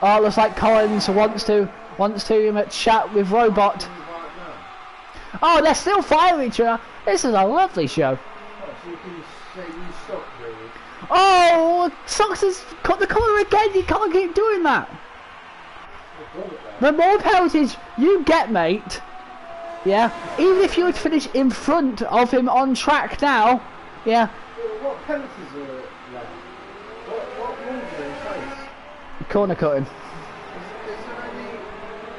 [SPEAKER 1] Oh, it looks like Collins wants to chat with Robot. Oh, they're still fighting each other. This is a lovely show.
[SPEAKER 3] Oh, so you can say you suck, really?
[SPEAKER 1] Oh, Sox has got the corner again. You can't keep doing that.
[SPEAKER 3] I've done it there.
[SPEAKER 1] The more penalties you get, mate, yeah, even if you would finish in front of him on track now, yeah,
[SPEAKER 3] Well, what penalties are left? What rules are in place?
[SPEAKER 1] corner cutting.
[SPEAKER 3] Is there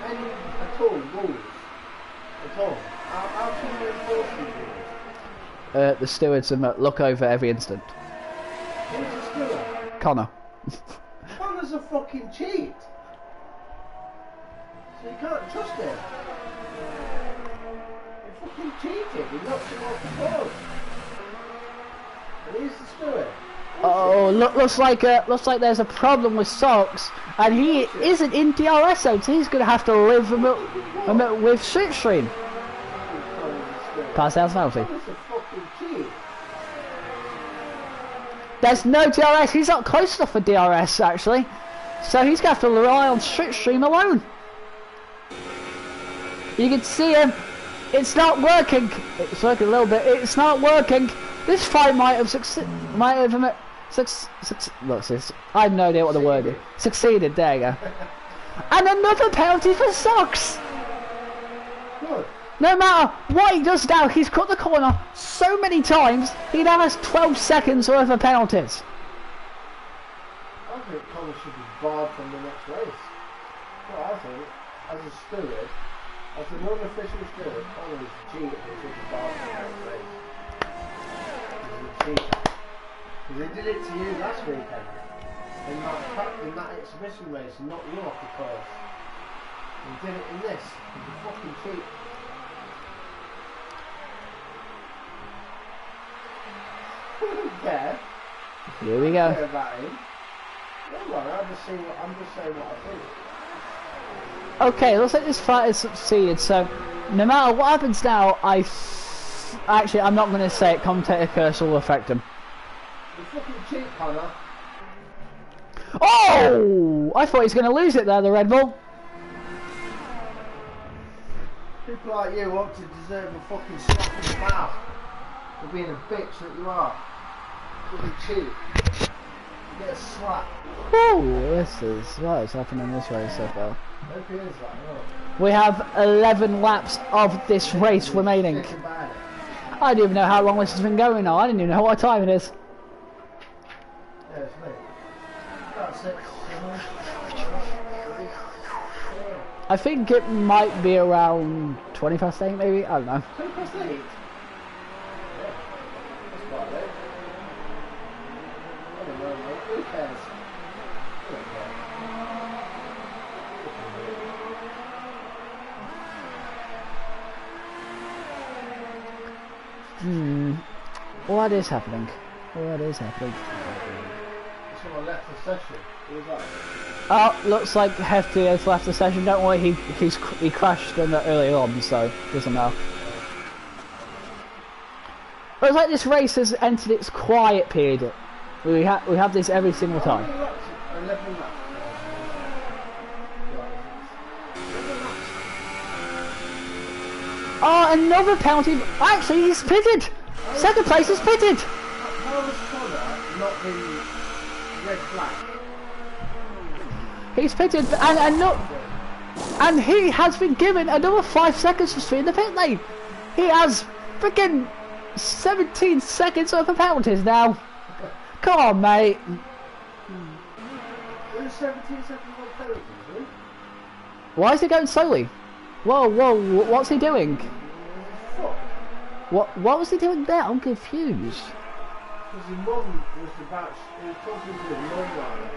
[SPEAKER 3] any at all rules? At all? How can you enforce these rules?
[SPEAKER 1] The stewards look over every instant.
[SPEAKER 3] Who's the steward?
[SPEAKER 1] Connor.
[SPEAKER 3] Connor's a fucking cheat. So you can't trust him. He fucking cheated. He knocked him off the board. And he's the steward.
[SPEAKER 1] Oh, looks like there's a problem with Sox, and he isn't in DRS zone, so he's going to have to live with slipstream. Pass out penalty.
[SPEAKER 3] Connor's a fucking cheat.
[SPEAKER 1] There's no DRS. He's not close enough for DRS actually, so he's going to have to rely on slipstream alone. You can see him. It's not working. It's working a little bit. It's not working. This fight might have look, I have no idea what the word is. Succeeded. There you go. And another penalty for Sox.
[SPEAKER 3] Good.
[SPEAKER 1] No matter what he does now, he's cut the corner so many times, he now has 12 seconds worth of penalties.
[SPEAKER 3] I think Connor should be barred from the next race. Well, I think, as a steward, as a non-official steward, Connor is a cheater and should be barred from the next race. He's a cheater. Because he did it to you last weekend. In that exhibition race, and knocked you off the course. He did it in this. He's a fucking cheat. Yeah.
[SPEAKER 1] Here we
[SPEAKER 3] Don't
[SPEAKER 1] go.
[SPEAKER 3] care about him. Don't worry, I'm just saying what I think.
[SPEAKER 1] Okay, looks like this fight has succeeded. So, no matter what happens now, actually, I'm not going to say it. Commentator curse will affect him.
[SPEAKER 3] You fucking cheat, Connor.
[SPEAKER 1] Oh! I thought he was going to lose it there, the Red Bull.
[SPEAKER 3] People like you ought to deserve a fucking slap in the mouth for being a bitch that you are. Fucking cheat. You get a slap.
[SPEAKER 1] Ooh, what is happening this race so far?
[SPEAKER 3] Hope he is like, oh.
[SPEAKER 1] We have 11 laps of this race remaining.
[SPEAKER 3] Think about it.
[SPEAKER 1] I don't even know how long this has been going on. I didn't even know what time it is.
[SPEAKER 3] Yeah, it's me. About 6.
[SPEAKER 1] I think it might be around 20 past 8 maybe, I don't know.
[SPEAKER 3] 20 past 8? Yeah. That's quite late. I don't know, mate. Who cares? I don't care.
[SPEAKER 1] What is happening? What is happening?
[SPEAKER 3] Someone left the session. Who was that?
[SPEAKER 1] Oh, looks like Hefty has left the session. Don't worry, he crashed in the early on, so doesn't matter. Looks like this race has entered its quiet period. We have this every single
[SPEAKER 3] How
[SPEAKER 1] time.
[SPEAKER 3] many laps? 11 laps.
[SPEAKER 1] Oh, another penalty. Actually, he's pitted. Second place is pitted.
[SPEAKER 3] How was Connor not in red flag?
[SPEAKER 1] He's pitted, and he has been given another 5 seconds to stay in the pit lane. He has freaking 17 seconds worth of penalties now. Come on, mate.
[SPEAKER 3] There's 17 seconds of penalties, really?
[SPEAKER 1] Why is he going slowly? Whoa, what's he doing?
[SPEAKER 3] Fuck.
[SPEAKER 1] What was he doing there? I'm confused.
[SPEAKER 3] Because his mum was about, he was talking to his mum right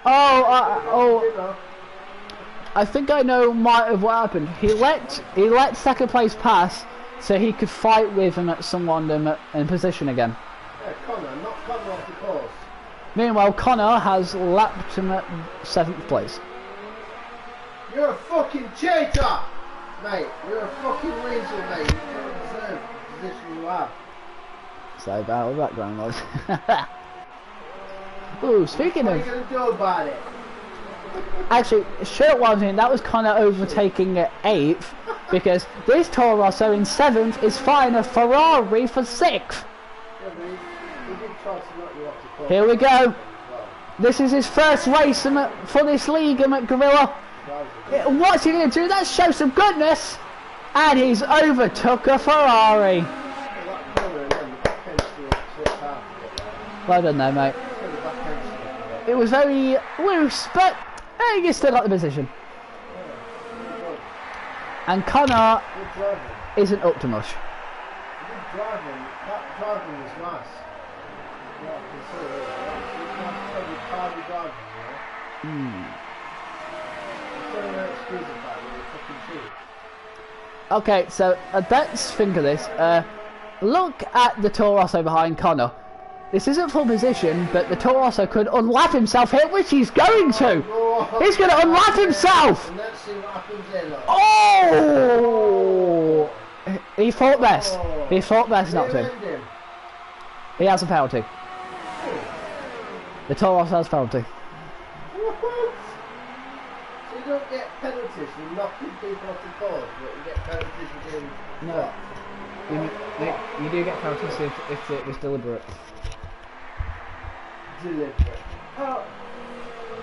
[SPEAKER 1] Oh,
[SPEAKER 3] You know,
[SPEAKER 1] I think I know might have what happened. He let second place pass so he could fight with him at someone in position again.
[SPEAKER 3] yeah, Connor, not Connor off the course.
[SPEAKER 1] Meanwhile, Connor has lapped him at 7th place.
[SPEAKER 3] You're a fucking cheater! Mate, you're a fucking weasel, mate. You don't deserve the position you have.
[SPEAKER 1] So battle background noise. Ooh, speaking
[SPEAKER 3] What are
[SPEAKER 1] of,
[SPEAKER 3] you going to do about it?
[SPEAKER 1] actually, shirt one thing that was kind of overtaking at 8th because this Toro Rosso in 7th is flying a Ferrari for 6th.
[SPEAKER 3] Yeah, but he did try to knock you off the course.
[SPEAKER 1] Here we go.
[SPEAKER 3] Well,
[SPEAKER 1] This is his first race for this league, Gorilla.
[SPEAKER 3] that was
[SPEAKER 1] What's he going to do? Let's show some goodness. And he's overtook a Ferrari.
[SPEAKER 3] that corner and then the back end slipped out.
[SPEAKER 1] Well done there, mate.
[SPEAKER 3] So the back end slipped out.
[SPEAKER 1] It was very loose, but you still got the position. And Connor
[SPEAKER 3] Good driving.
[SPEAKER 1] isn't up to much.
[SPEAKER 3] Good driving. That driving was nice. Yeah, I can see it. It's nice to be calmly driving, you know? There's no excuse about it. You're fucking cheap.
[SPEAKER 1] Okay, so let's think of this. Look at the Toro Rosso behind Connor. This isn't full position, but the Toro Rosso could unlap himself here, which he's going to. He's going to unlap himself.
[SPEAKER 3] And let's see what happens here, look.
[SPEAKER 1] Oh! He thought best. He thought best not to.
[SPEAKER 3] End him.
[SPEAKER 1] He has a penalty. The Toro Rosso has a penalty.
[SPEAKER 3] What? So you don't get penalties for knocking people off the course, but you get penalties for doing
[SPEAKER 1] No. You do get penalties if it was deliberate.
[SPEAKER 3] deliberate. Oh,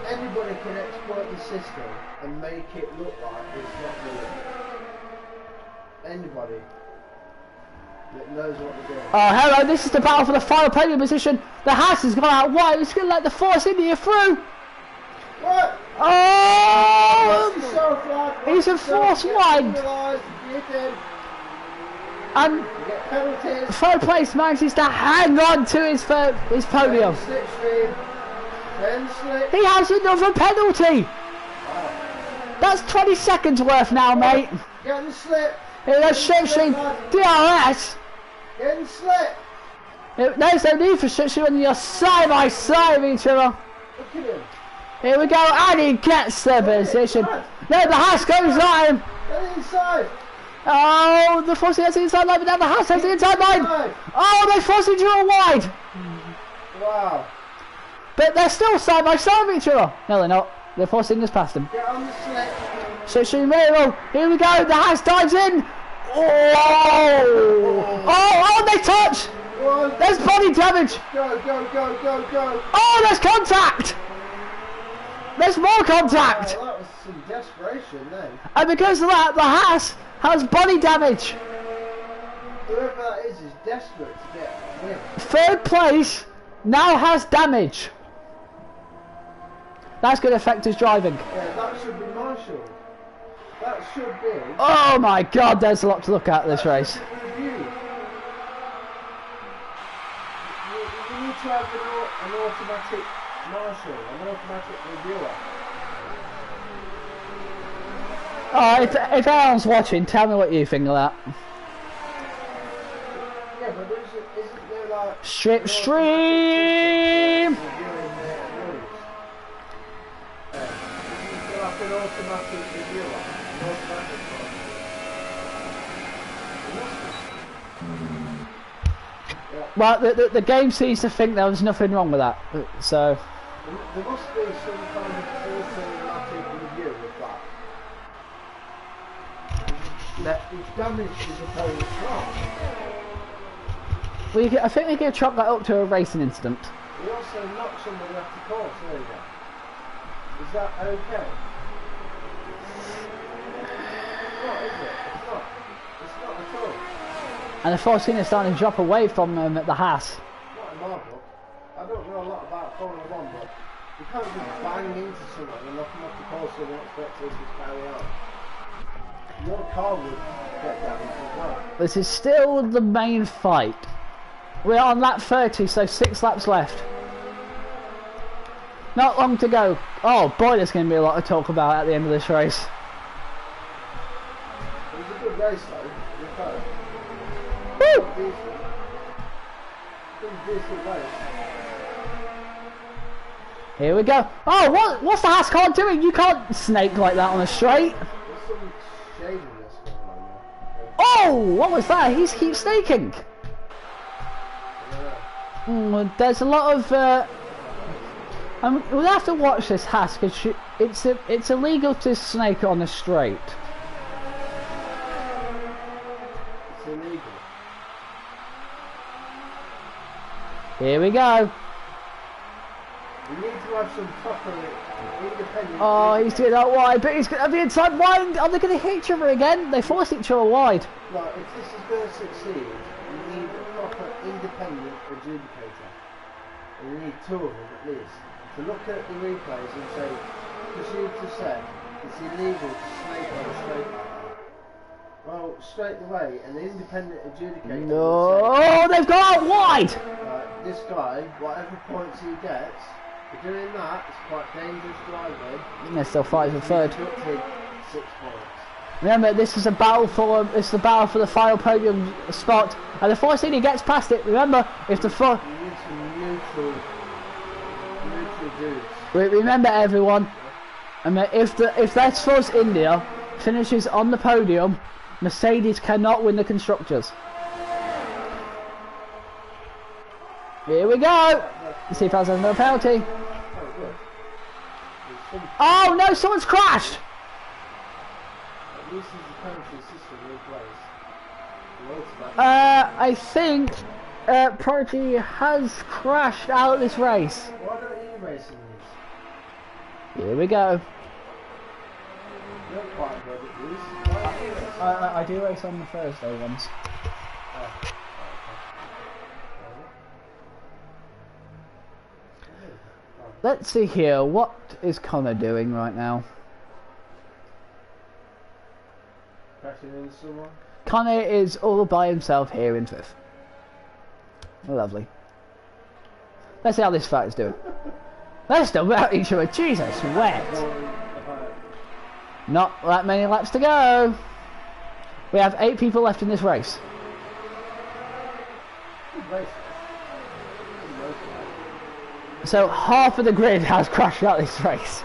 [SPEAKER 3] anybody can exploit the system and make it look like it's not deliberate. Anybody that knows what they're doing.
[SPEAKER 1] Oh, hello, this is the battle for the final podium position. The Haas has gone out wide. It's going to let the Force India through.
[SPEAKER 3] What?
[SPEAKER 1] Oh!
[SPEAKER 3] What's the show flag?
[SPEAKER 1] He's a force wide. And
[SPEAKER 3] You get penalties.
[SPEAKER 1] third place manages to hang on to his podium.
[SPEAKER 3] Slipstream. Then slip.
[SPEAKER 1] He has another penalty. That's 20 seconds worth now, mate.
[SPEAKER 3] Get the slip.
[SPEAKER 1] Here's Slipstream DRS.
[SPEAKER 3] Get the slip.
[SPEAKER 1] There's no need for switching when you're side by side of each other.
[SPEAKER 3] Look at him.
[SPEAKER 1] Here we go, and he gets the position. No, the Haas goes at him.
[SPEAKER 3] Get inside.
[SPEAKER 1] Oh, the Fossey has the inside line, but now the Haas has the inside line. Oh, they Fossey drew a wide.
[SPEAKER 3] Wow.
[SPEAKER 1] But they're still side by side of each other. No, they're not. They're forcing us past them.
[SPEAKER 3] Get on the slick.
[SPEAKER 1] Switching very well. Here we go. The Haas dives in. Oh, they touch. There's body damage.
[SPEAKER 3] Go.
[SPEAKER 1] Oh, there's contact. There's more contact.
[SPEAKER 3] Oh, that was some desperation then.
[SPEAKER 1] And because of that, the Haas has body damage.
[SPEAKER 3] Whoever that is desperate to get a win.
[SPEAKER 1] Third place now has damage. That's going to affect his driving.
[SPEAKER 3] Yeah, that should be marshalled. That should be.
[SPEAKER 1] Oh my god, there's a lot to look at this race.
[SPEAKER 3] Review. You need to have an automatic marshal, an automatic reviewer.
[SPEAKER 1] Oh, if anyone's watching, tell me what you think of that.
[SPEAKER 3] Yeah, but isn't there like...
[SPEAKER 1] Strip stream!
[SPEAKER 3] Reviewing their rules? Isn't there like an automatic reviewer? An automatic one?
[SPEAKER 1] Well, the game seems to think there was nothing wrong with that, so...
[SPEAKER 3] There must be some kind of automatic review of that. Which damages the opponent's car.
[SPEAKER 1] Well, I think we can chalk that up to a racing incident.
[SPEAKER 3] We also knocked somebody off the course earlier. Is that okay? It's not, is it? It's not. It's not at all.
[SPEAKER 1] And the Force is starting to drop away from the Haas.
[SPEAKER 3] Not in my book. I don't know a lot about Formula 1, but you can't just bang into someone and knock them off the course and expect us to carry on. Your car would get damaged as well.
[SPEAKER 1] This is still the main fight. We're on lap 30, so 6 laps left. Not long to go. Oh boy, there's going to be a lot to talk about at the end of this race.
[SPEAKER 3] It was a good race though. You're fair.
[SPEAKER 1] Woo!
[SPEAKER 3] Decent. Pretty decent race.
[SPEAKER 1] Here we go. Oh, what's the Haas car doing? You can't snake like that on a straight.
[SPEAKER 3] There's some shadiness going on there.
[SPEAKER 1] Oh, what was that? He keeps snaking.
[SPEAKER 3] Yeah.
[SPEAKER 1] There's a lot of. We'll have to watch this Haas because it's illegal to snake on a straight.
[SPEAKER 3] It's illegal.
[SPEAKER 1] Here we go.
[SPEAKER 3] We need to have some proper independent...
[SPEAKER 1] Oh, he's doing that wide, but he's going to be inside wide. Are they going to hit each other again? They forced each other wide.
[SPEAKER 3] Right, if this is going to succeed, we need a proper independent adjudicator. And we need 2 of them at least. To look at the replays and say, procedure set, it's illegal to snake on a straight like that. Well, straight away, an independent adjudicator will
[SPEAKER 1] No, they've got out wide.
[SPEAKER 3] say, right, this guy, whatever points he gets, for doing that, it's quite dangerous driving.
[SPEAKER 1] And they're still fighting for third.
[SPEAKER 3] Deducted 6 points.
[SPEAKER 1] Remember, this is a battle for the final podium spot, and the Force India gets past it. Remember, if the Force...
[SPEAKER 3] You need some neutral dudes.
[SPEAKER 1] Remember, everyone. If that Force India finishes on the podium, Mercedes cannot win the constructors. Here we go. Let's see if that's another penalty.
[SPEAKER 3] Oh, good. There's some...
[SPEAKER 1] Oh no, someone's crashed.
[SPEAKER 3] At least there's a penalty system in place. The automatic.
[SPEAKER 1] I think Prodigy has crashed out of this race.
[SPEAKER 3] Why don't you race in these?
[SPEAKER 1] Here we go.
[SPEAKER 3] You're quite good at these. Why don't you race?
[SPEAKER 1] I do race on the Thursday ones. Let's see here, what is Connor doing right now?
[SPEAKER 3] Crashing into someone?
[SPEAKER 1] Connor is all by himself here in 5th. Lovely. Let's see how this fight is doing. Let's still about each other. Jesus, wet. Not that many laps to go. We have 8 people left in this race.
[SPEAKER 3] Good race.
[SPEAKER 1] So half of the grid has crashed out this race.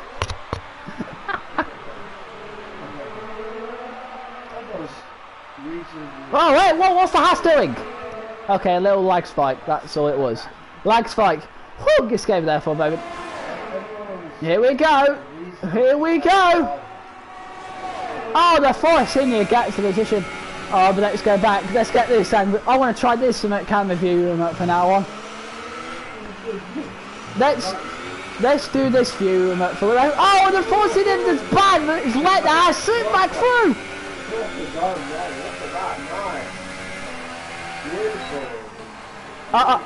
[SPEAKER 1] Oh wait, what's the Haas doing? Okay, a little lag spike, that's all it was. Lag spike. Whew, escaped there for a moment. Here we go. Here we go. Oh, the Force India gets the position. Oh, but let's go back. Let's get this. And I want to try this camera view for now on. Let's do this view for. Oh, the Force India is bad, but it's let the Haas slip back through. I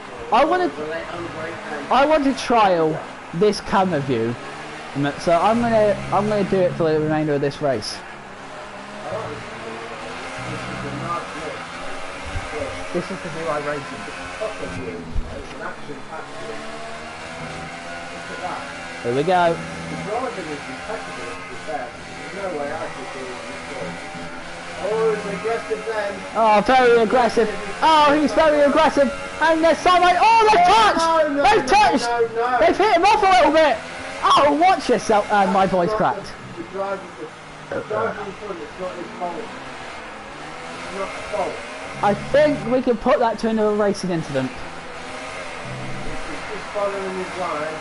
[SPEAKER 1] want to trial this camera view, so I'm gonna do it for the remainder of this race. This is the new iRacing. Here we go. Oh, very aggressive. Oh, he's very aggressive. And there's someone. Oh, they've touched! They've touched! They've hit him off a little bit. Oh, watch yourself. And my voice cracked.
[SPEAKER 3] The driver in front, it's not his fault. It's not his fault.
[SPEAKER 1] I think we can put that to another racing incident.
[SPEAKER 3] He's just following his line.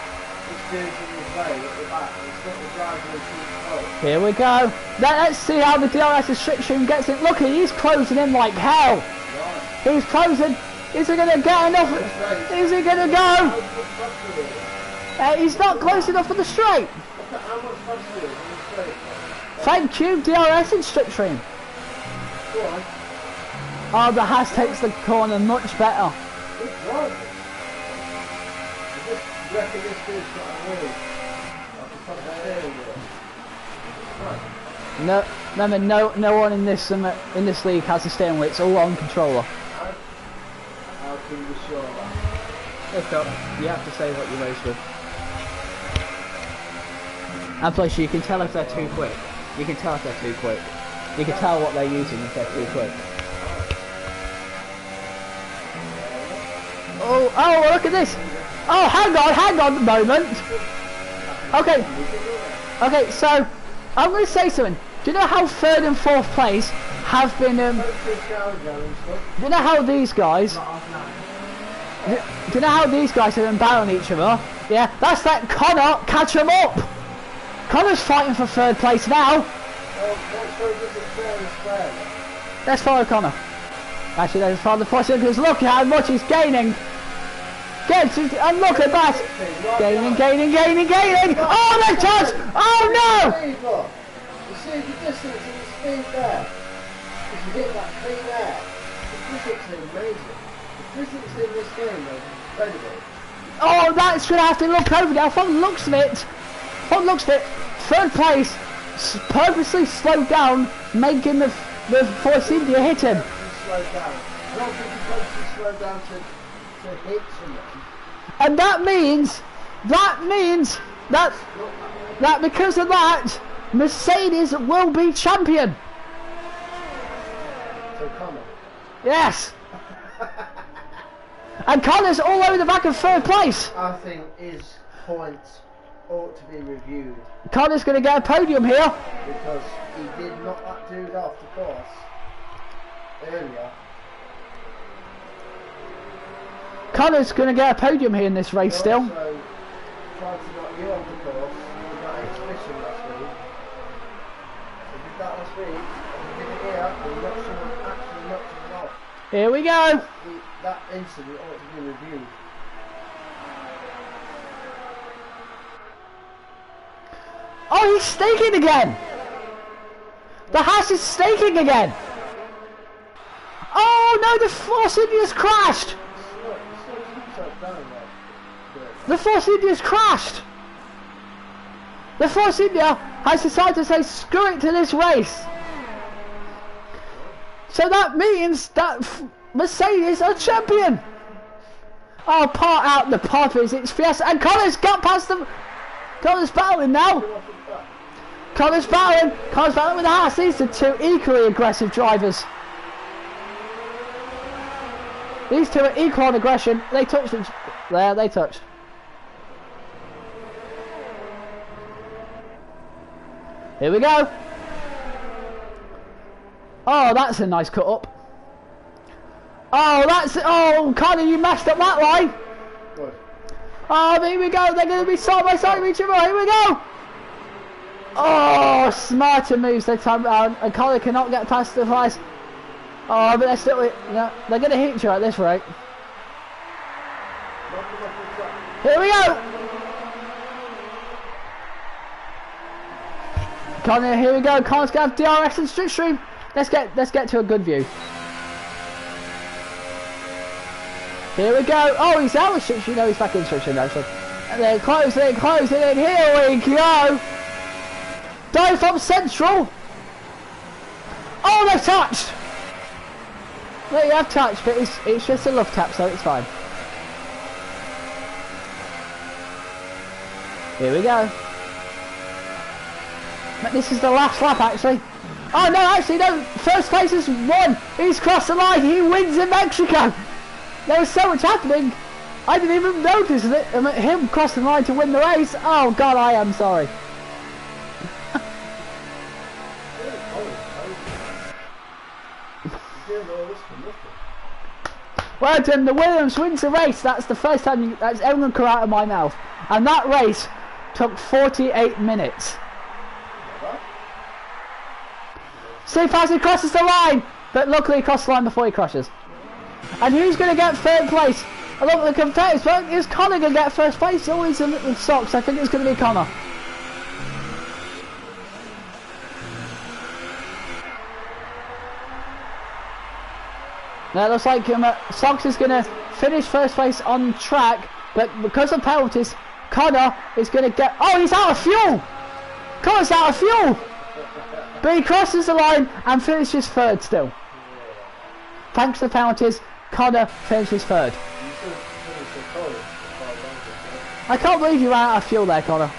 [SPEAKER 3] He's doing his way at the back. It's not the driver in front.
[SPEAKER 1] Here we go. Let's see how the DRS restriction gets it. Look, he's closing in like hell. He's closing. Is he going to get enough? Is he going to go? He's not close enough for the straight. Thank you, DRS in slipstream. Oh, the Haas takes the corner much better. No, remember, no one in this league has a steering wheel. It's all on controller.
[SPEAKER 3] How can you be sure of that?
[SPEAKER 1] Look up. You have to say what you race with. And plus, you can tell if they're too quick. You can tell if they're too quick. You can tell what they're using if they're too quick. Oh, look at this! Oh, hang on a moment! Okay, so, I'm going to say something. Do you know how third and fourth place have been, do you know how these guys, do you know how these guys have been battling each other? Yeah, that's let Connor catch them up! Connor's fighting for third place now! Let's follow Connor. Actually, let's follow the Force because look at how much he's gaining! And look at that! Gaining! Oh, they touched! Oh no!
[SPEAKER 3] You see the distance and the speed there. If you hit that clean air, the physics are amazing. The physics in this game are incredible.
[SPEAKER 1] Oh, that's going to have to look over now. From the looks of it, third place purposely slowed down, making the Force India hit him.
[SPEAKER 3] Slowed down. I don't think he purposely slowed down to hit someone.
[SPEAKER 1] And that means that because of that, Mercedes will be champion.
[SPEAKER 3] So Connor.
[SPEAKER 1] Yes. And Connor's all over the back of third place.
[SPEAKER 3] I think his points ought to be reviewed.
[SPEAKER 1] Connor's going to get a podium here.
[SPEAKER 3] Because he did knock that dude off the course earlier.
[SPEAKER 1] Connor's going to get a podium here in this race still.
[SPEAKER 3] Also tried to knock you off the course with that exhibition last week. He did that last week, and he did it here, and he knocked someone, actually knocked someone off.
[SPEAKER 1] Here we go.
[SPEAKER 3] That incident ought to be reviewed.
[SPEAKER 1] Oh, he's staking again. The Haas is staking again. Oh no, the Force India's crashed. The Force India's crashed. The Force India has decided to say screw it to this race. So that means that Mercedes are champion. Oh, part out the poppers. It's Fiesta. And Connor's got past them. Connor's battling now. Connor's battling with the Haas. These are two equally aggressive drivers. These two are equal on aggression. They touched each. There, they touched. Here we go. Oh, that's a nice cut up. Oh, that's... Oh, Connor, you messed up that line.
[SPEAKER 3] Good.
[SPEAKER 1] Oh, here we go. They're going to be side by side with each other. Here we go. Oh, smarter moves this time round. And Connor cannot get past the flies. Oh, but they're still... Yeah, they're going to hit you at this rate. Here we go. Connor, here we go. Connor's going to have DRS and slipstream. Let's get to a good view. Here we go. Oh, he's out of slipstream. No, he's back in slipstream actually. And they're closing, and here we go. Dive from central. Oh, they've touched. Well, you have touched, but it's just a love tap, so it's fine. Here we go. But this is the last lap, actually. Oh no, actually no. First place is won. He's crossed the line. He wins in Mexico. There was so much happening. I didn't even notice it. Him crossing the line to win the race. Oh God, I am sorry. Well done, the Williams wins the race. That's the first time that's ever going to come out of my mouth. And that race took 48 minutes. See fast he crosses the line, but luckily he crossed the line before he crashes. And who's going to get third place? I look at the competitors, but is Connor going to get first place? Oh, he's in the socks. I think it's going to be Connor. Now it looks like Socks is going to finish first place on track, but because of penalties, Connor is going to get... Oh, he's out of fuel! Connor's out of fuel! But he crosses the line and finishes third still. Thanks to the penalties, Connor finishes third. I can't believe you ran out of fuel there, Connor.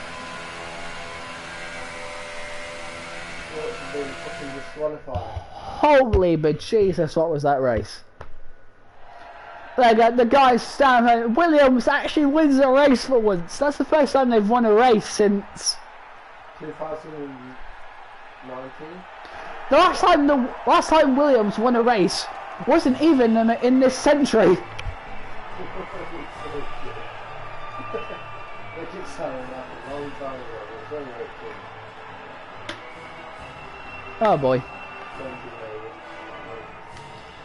[SPEAKER 1] Holy bejesus, what was that race? There you go, the guys stand there. Williams actually wins a race for once. That's the first time they've won a race since
[SPEAKER 3] 2019.
[SPEAKER 1] The last time Williams won a race wasn't even in this century. Oh boy.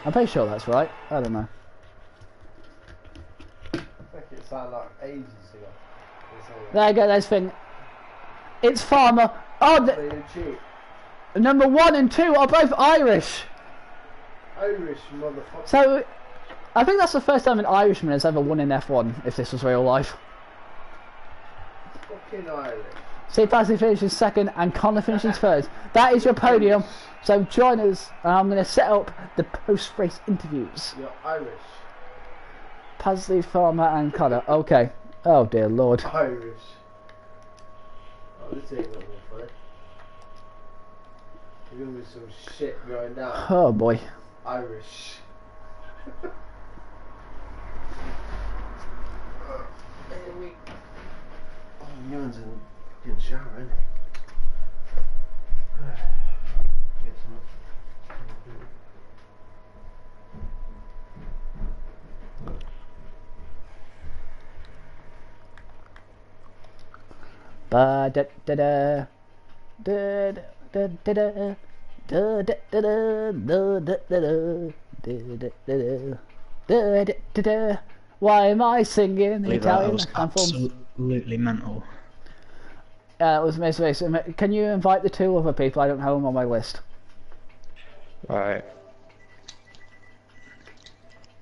[SPEAKER 1] I'm pretty sure that's right. I don't know.
[SPEAKER 3] I think it sounded like ages ago.
[SPEAKER 1] There you go, there's Finn. It's Farmer. Oh, number 1 and 2 are both Irish.
[SPEAKER 3] Irish motherfucker.
[SPEAKER 1] So, I think that's the first time an Irishman has ever won in F1, if this was real life.
[SPEAKER 3] Fucking Irish.
[SPEAKER 1] Steve Pasley finishes second and Connor finishes third. That is your podium. So join us. I'm going to set up the post-race interviews.
[SPEAKER 3] You're Irish.
[SPEAKER 1] Pasley, Farmer and Connor. Okay. Oh dear Lord.
[SPEAKER 3] Irish. Oh, this ain't gonna be funny. There's gonna be some shit going down.
[SPEAKER 1] Oh boy.
[SPEAKER 3] Irish. Oh, Ewan's in the shower, isn't he? Get some.
[SPEAKER 1] Ba da da da da da da da da da da da da. Why am I singing the Italian
[SPEAKER 2] That was
[SPEAKER 1] anthem?
[SPEAKER 2] absolutely mental.
[SPEAKER 1] That was Miss Mason. Can you invite the 2 other people? I don't have them on my list.
[SPEAKER 2] Right.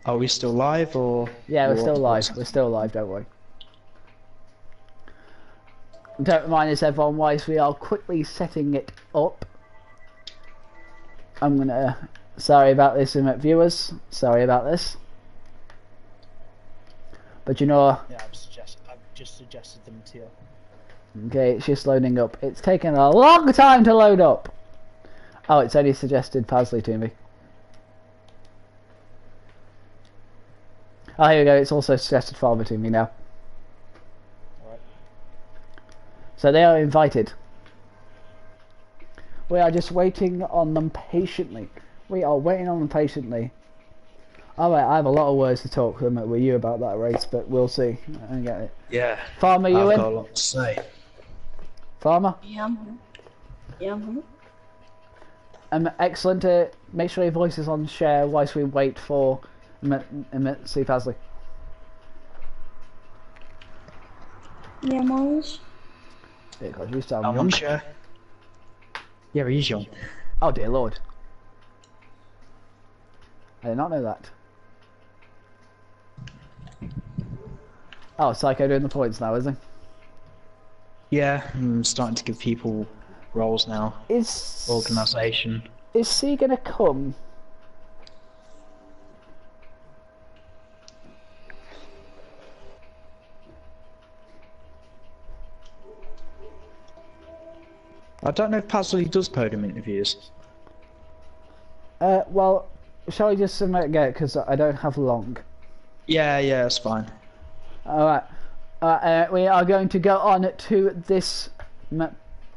[SPEAKER 2] Are we still live or?
[SPEAKER 1] Yeah, we're
[SPEAKER 2] or
[SPEAKER 1] still
[SPEAKER 2] what?
[SPEAKER 1] live. We're still live, don't worry. Don't remind us, everyone, whilst we are quickly setting it up. I'm gonna... Sorry about this, viewers. Sorry about this. But you know...
[SPEAKER 2] Yeah, I've just suggested them to you.
[SPEAKER 1] Okay, it's just loading up. It's taken a long time to load up. Oh, it's only suggested Pasley to me. Oh, here we go. It's also suggested Farmer to me now.
[SPEAKER 2] Alright.
[SPEAKER 1] So they are invited. We are just waiting on them patiently. We are waiting on them patiently. Alright, I have a lot of words to talk with you about that race, but we'll see. I get it.
[SPEAKER 2] Yeah.
[SPEAKER 1] Farmer, you
[SPEAKER 2] I've
[SPEAKER 1] in?
[SPEAKER 2] got a lot to say.
[SPEAKER 1] Farmer?
[SPEAKER 4] Yeah. Yeah.
[SPEAKER 1] Excellent. Make sure your voice is on share whilst we wait for Steve Hasley.
[SPEAKER 4] Yeah, Miles.
[SPEAKER 1] Yeah, God, you sound
[SPEAKER 2] I'm
[SPEAKER 1] young.
[SPEAKER 2] on share. Yeah, he's young.
[SPEAKER 1] Oh dear Lord. I did not know that. Oh, Psycho doing the points now, is he?
[SPEAKER 2] Yeah, I'm starting to give people roles now.
[SPEAKER 1] Is
[SPEAKER 2] Organisation.
[SPEAKER 1] he gonna come?
[SPEAKER 2] I don't know if Pasley does podium interviews.
[SPEAKER 1] Well, shall we just submit again because I don't have long.
[SPEAKER 2] Yeah, that's fine.
[SPEAKER 1] Alright. We are going to go on to this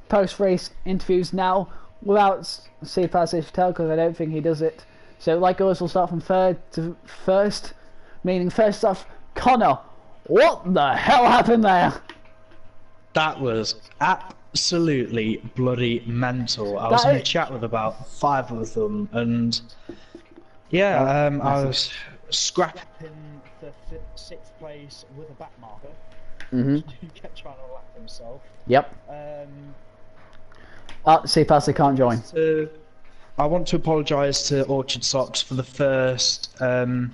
[SPEAKER 1] post-race interviews now without Steve Hasley because I don't think he does it. So, like always, we'll start from third to first, meaning first off, Connor. What the hell happened there?
[SPEAKER 2] That was absolutely bloody mental. I was in a chat with about 5 of them, and yeah, I was scrapping the 6th place with a back marker. He kept trying to lap himself.
[SPEAKER 1] Yep. Steve Hasley can't join.
[SPEAKER 2] I want to apologise to Orchard Socks for the first time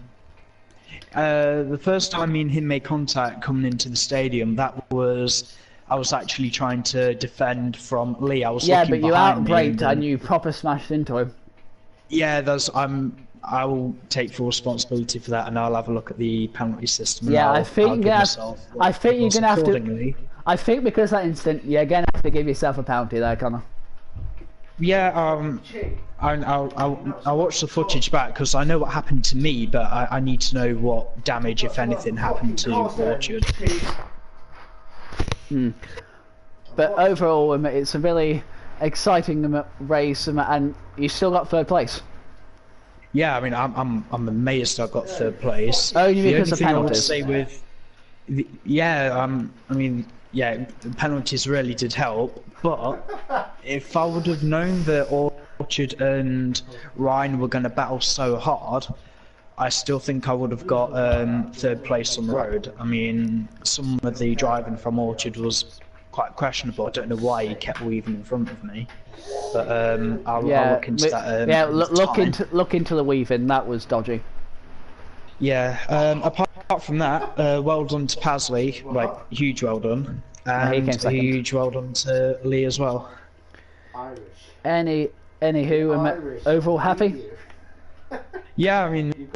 [SPEAKER 2] me and him made contact coming into the stadium. I was actually trying to defend from Lee. I was looking
[SPEAKER 1] but you
[SPEAKER 2] behind me
[SPEAKER 1] outbraked and you proper smashed into him.
[SPEAKER 2] Yeah, I will take full responsibility for that, and I'll have a look at the penalty system.
[SPEAKER 1] Yeah,
[SPEAKER 2] I
[SPEAKER 1] think you're gonna have to. I think because of that incident, you're gonna have to give yourself a penalty there, Connor.
[SPEAKER 2] Yeah, I'll watch the footage back because I know what happened to me, but I need to know what damage, if anything, happened to Orchard.
[SPEAKER 1] But overall, it's a really exciting race, and you still got third place.
[SPEAKER 2] Yeah, I mean, I'm amazed I got 3rd place.
[SPEAKER 1] Only because of
[SPEAKER 2] the only
[SPEAKER 1] penalties.
[SPEAKER 2] thing I would say I mean, yeah, the penalties really did help. But if I would have known that Orchard and Ryan were going to battle so hard, I still think I would have got 3rd place on the road. I mean, some of the driving from Orchard was quite questionable. I don't know why he kept weaving in front of me. But I'll look into that.
[SPEAKER 1] Look into the weaving. That was dodgy.
[SPEAKER 2] Yeah. Apart from that, well done to Pasley. Like, huge well done. And a huge well done to Lee as well.
[SPEAKER 3] Irish.
[SPEAKER 2] Anywho,
[SPEAKER 1] overall happy?
[SPEAKER 2] Yeah, I mean,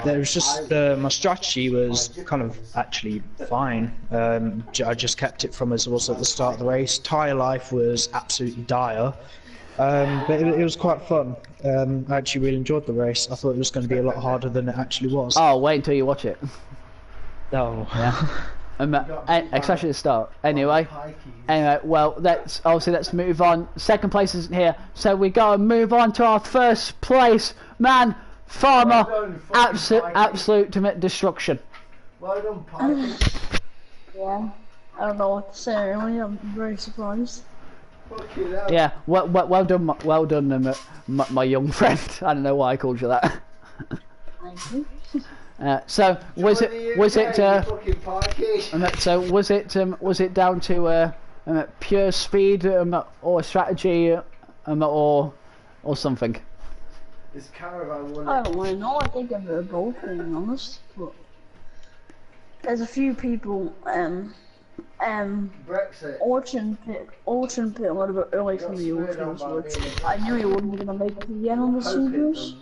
[SPEAKER 2] there was just my strategy was kind of actually fine. I just kept it from as it was at the start of the race. Tyre life was absolutely dire, but it was quite fun. I actually really enjoyed the race. I thought it was going to be a lot harder than it actually was.
[SPEAKER 1] Oh, wait until you watch it.
[SPEAKER 2] Oh,
[SPEAKER 1] yeah. Especially the start. Anyway, well, let's move on. Second place isn't here, so we gotta move on to our first place man, Farmer. Absolute destruction.
[SPEAKER 3] Well done, Pikey.
[SPEAKER 4] Yeah. I don't know what to say really. I'm very surprised.
[SPEAKER 1] Yeah. Well done, my young friend. I don't know why I called you that.
[SPEAKER 4] Thank you.
[SPEAKER 1] So was it down to pure speed or strategy or something?
[SPEAKER 3] This caravan
[SPEAKER 4] I don't really know. I think a bit of both, being honest. But there's a few people.
[SPEAKER 3] Brexit.
[SPEAKER 4] Orchard pit a little bit early from the Orchards, which I knew he wasn't going to make it to the end on the Supers.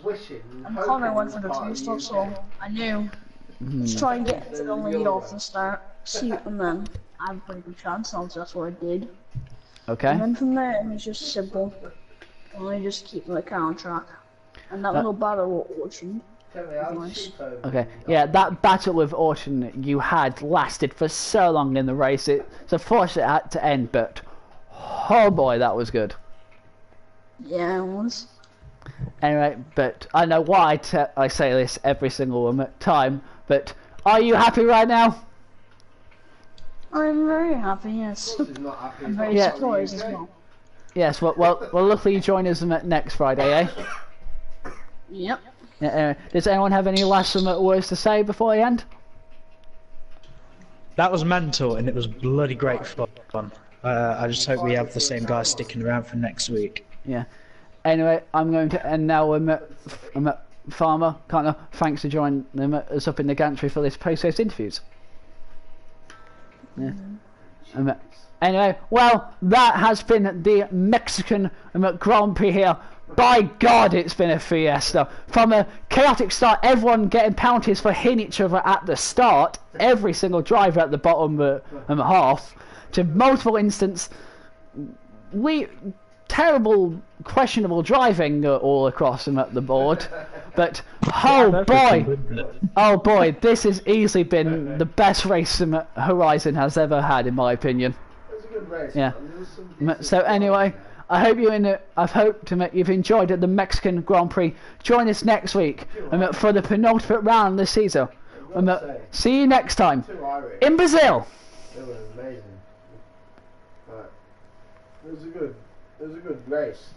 [SPEAKER 4] And Connor went for the 2-stop, so I knew. Let's try and get to the lead off the start, and then I have a pretty good chance, and that's what I did.
[SPEAKER 1] Okay.
[SPEAKER 4] And then from there, it was just simple. Only just keep the car on track. And that little battle with Orchard. Nice.
[SPEAKER 1] Okay, yeah, that battle with Orchard you had lasted for so long in the race. It's unfortunate it had to end, but oh boy, that was good.
[SPEAKER 4] Yeah, it was.
[SPEAKER 1] Anyway, but I know why I say this every single time, but are you happy right now?
[SPEAKER 4] I'm very happy, yes.
[SPEAKER 3] He's not happy.
[SPEAKER 4] I'm very
[SPEAKER 1] Yeah.
[SPEAKER 4] surprised as well.
[SPEAKER 1] Yes, well, luckily you join us next Friday, eh?
[SPEAKER 4] Yep.
[SPEAKER 1] Yeah, does anyone have any last words to say before I end?
[SPEAKER 2] That was mental, and it was bloody great fun. I just hope we have the same guys sticking around for next week.
[SPEAKER 1] Yeah. Anyway, I'm going to end now. Farmer, Connor, thanks for joining us up in the gantry for this post-race interviews. Yeah. Anyway, well, that has been the Mexican Grand Prix here. By God, it's been a fiesta. From a chaotic start, everyone getting penalties for hitting each other at the start, every single driver at the bottom half, to multiple instances, terrible, questionable driving all across them at the board. But oh boy, this has easily been the best race Horizon has ever had, in my opinion.
[SPEAKER 3] It was a good race.
[SPEAKER 1] Yeah.
[SPEAKER 3] Man. There was some
[SPEAKER 1] So anyway, I hope you've enjoyed the Mexican Grand Prix. Join us next week for the penultimate round this season. See you next time
[SPEAKER 3] Too Irish.
[SPEAKER 1] in Brazil.
[SPEAKER 3] It was amazing. Right. It was a good race.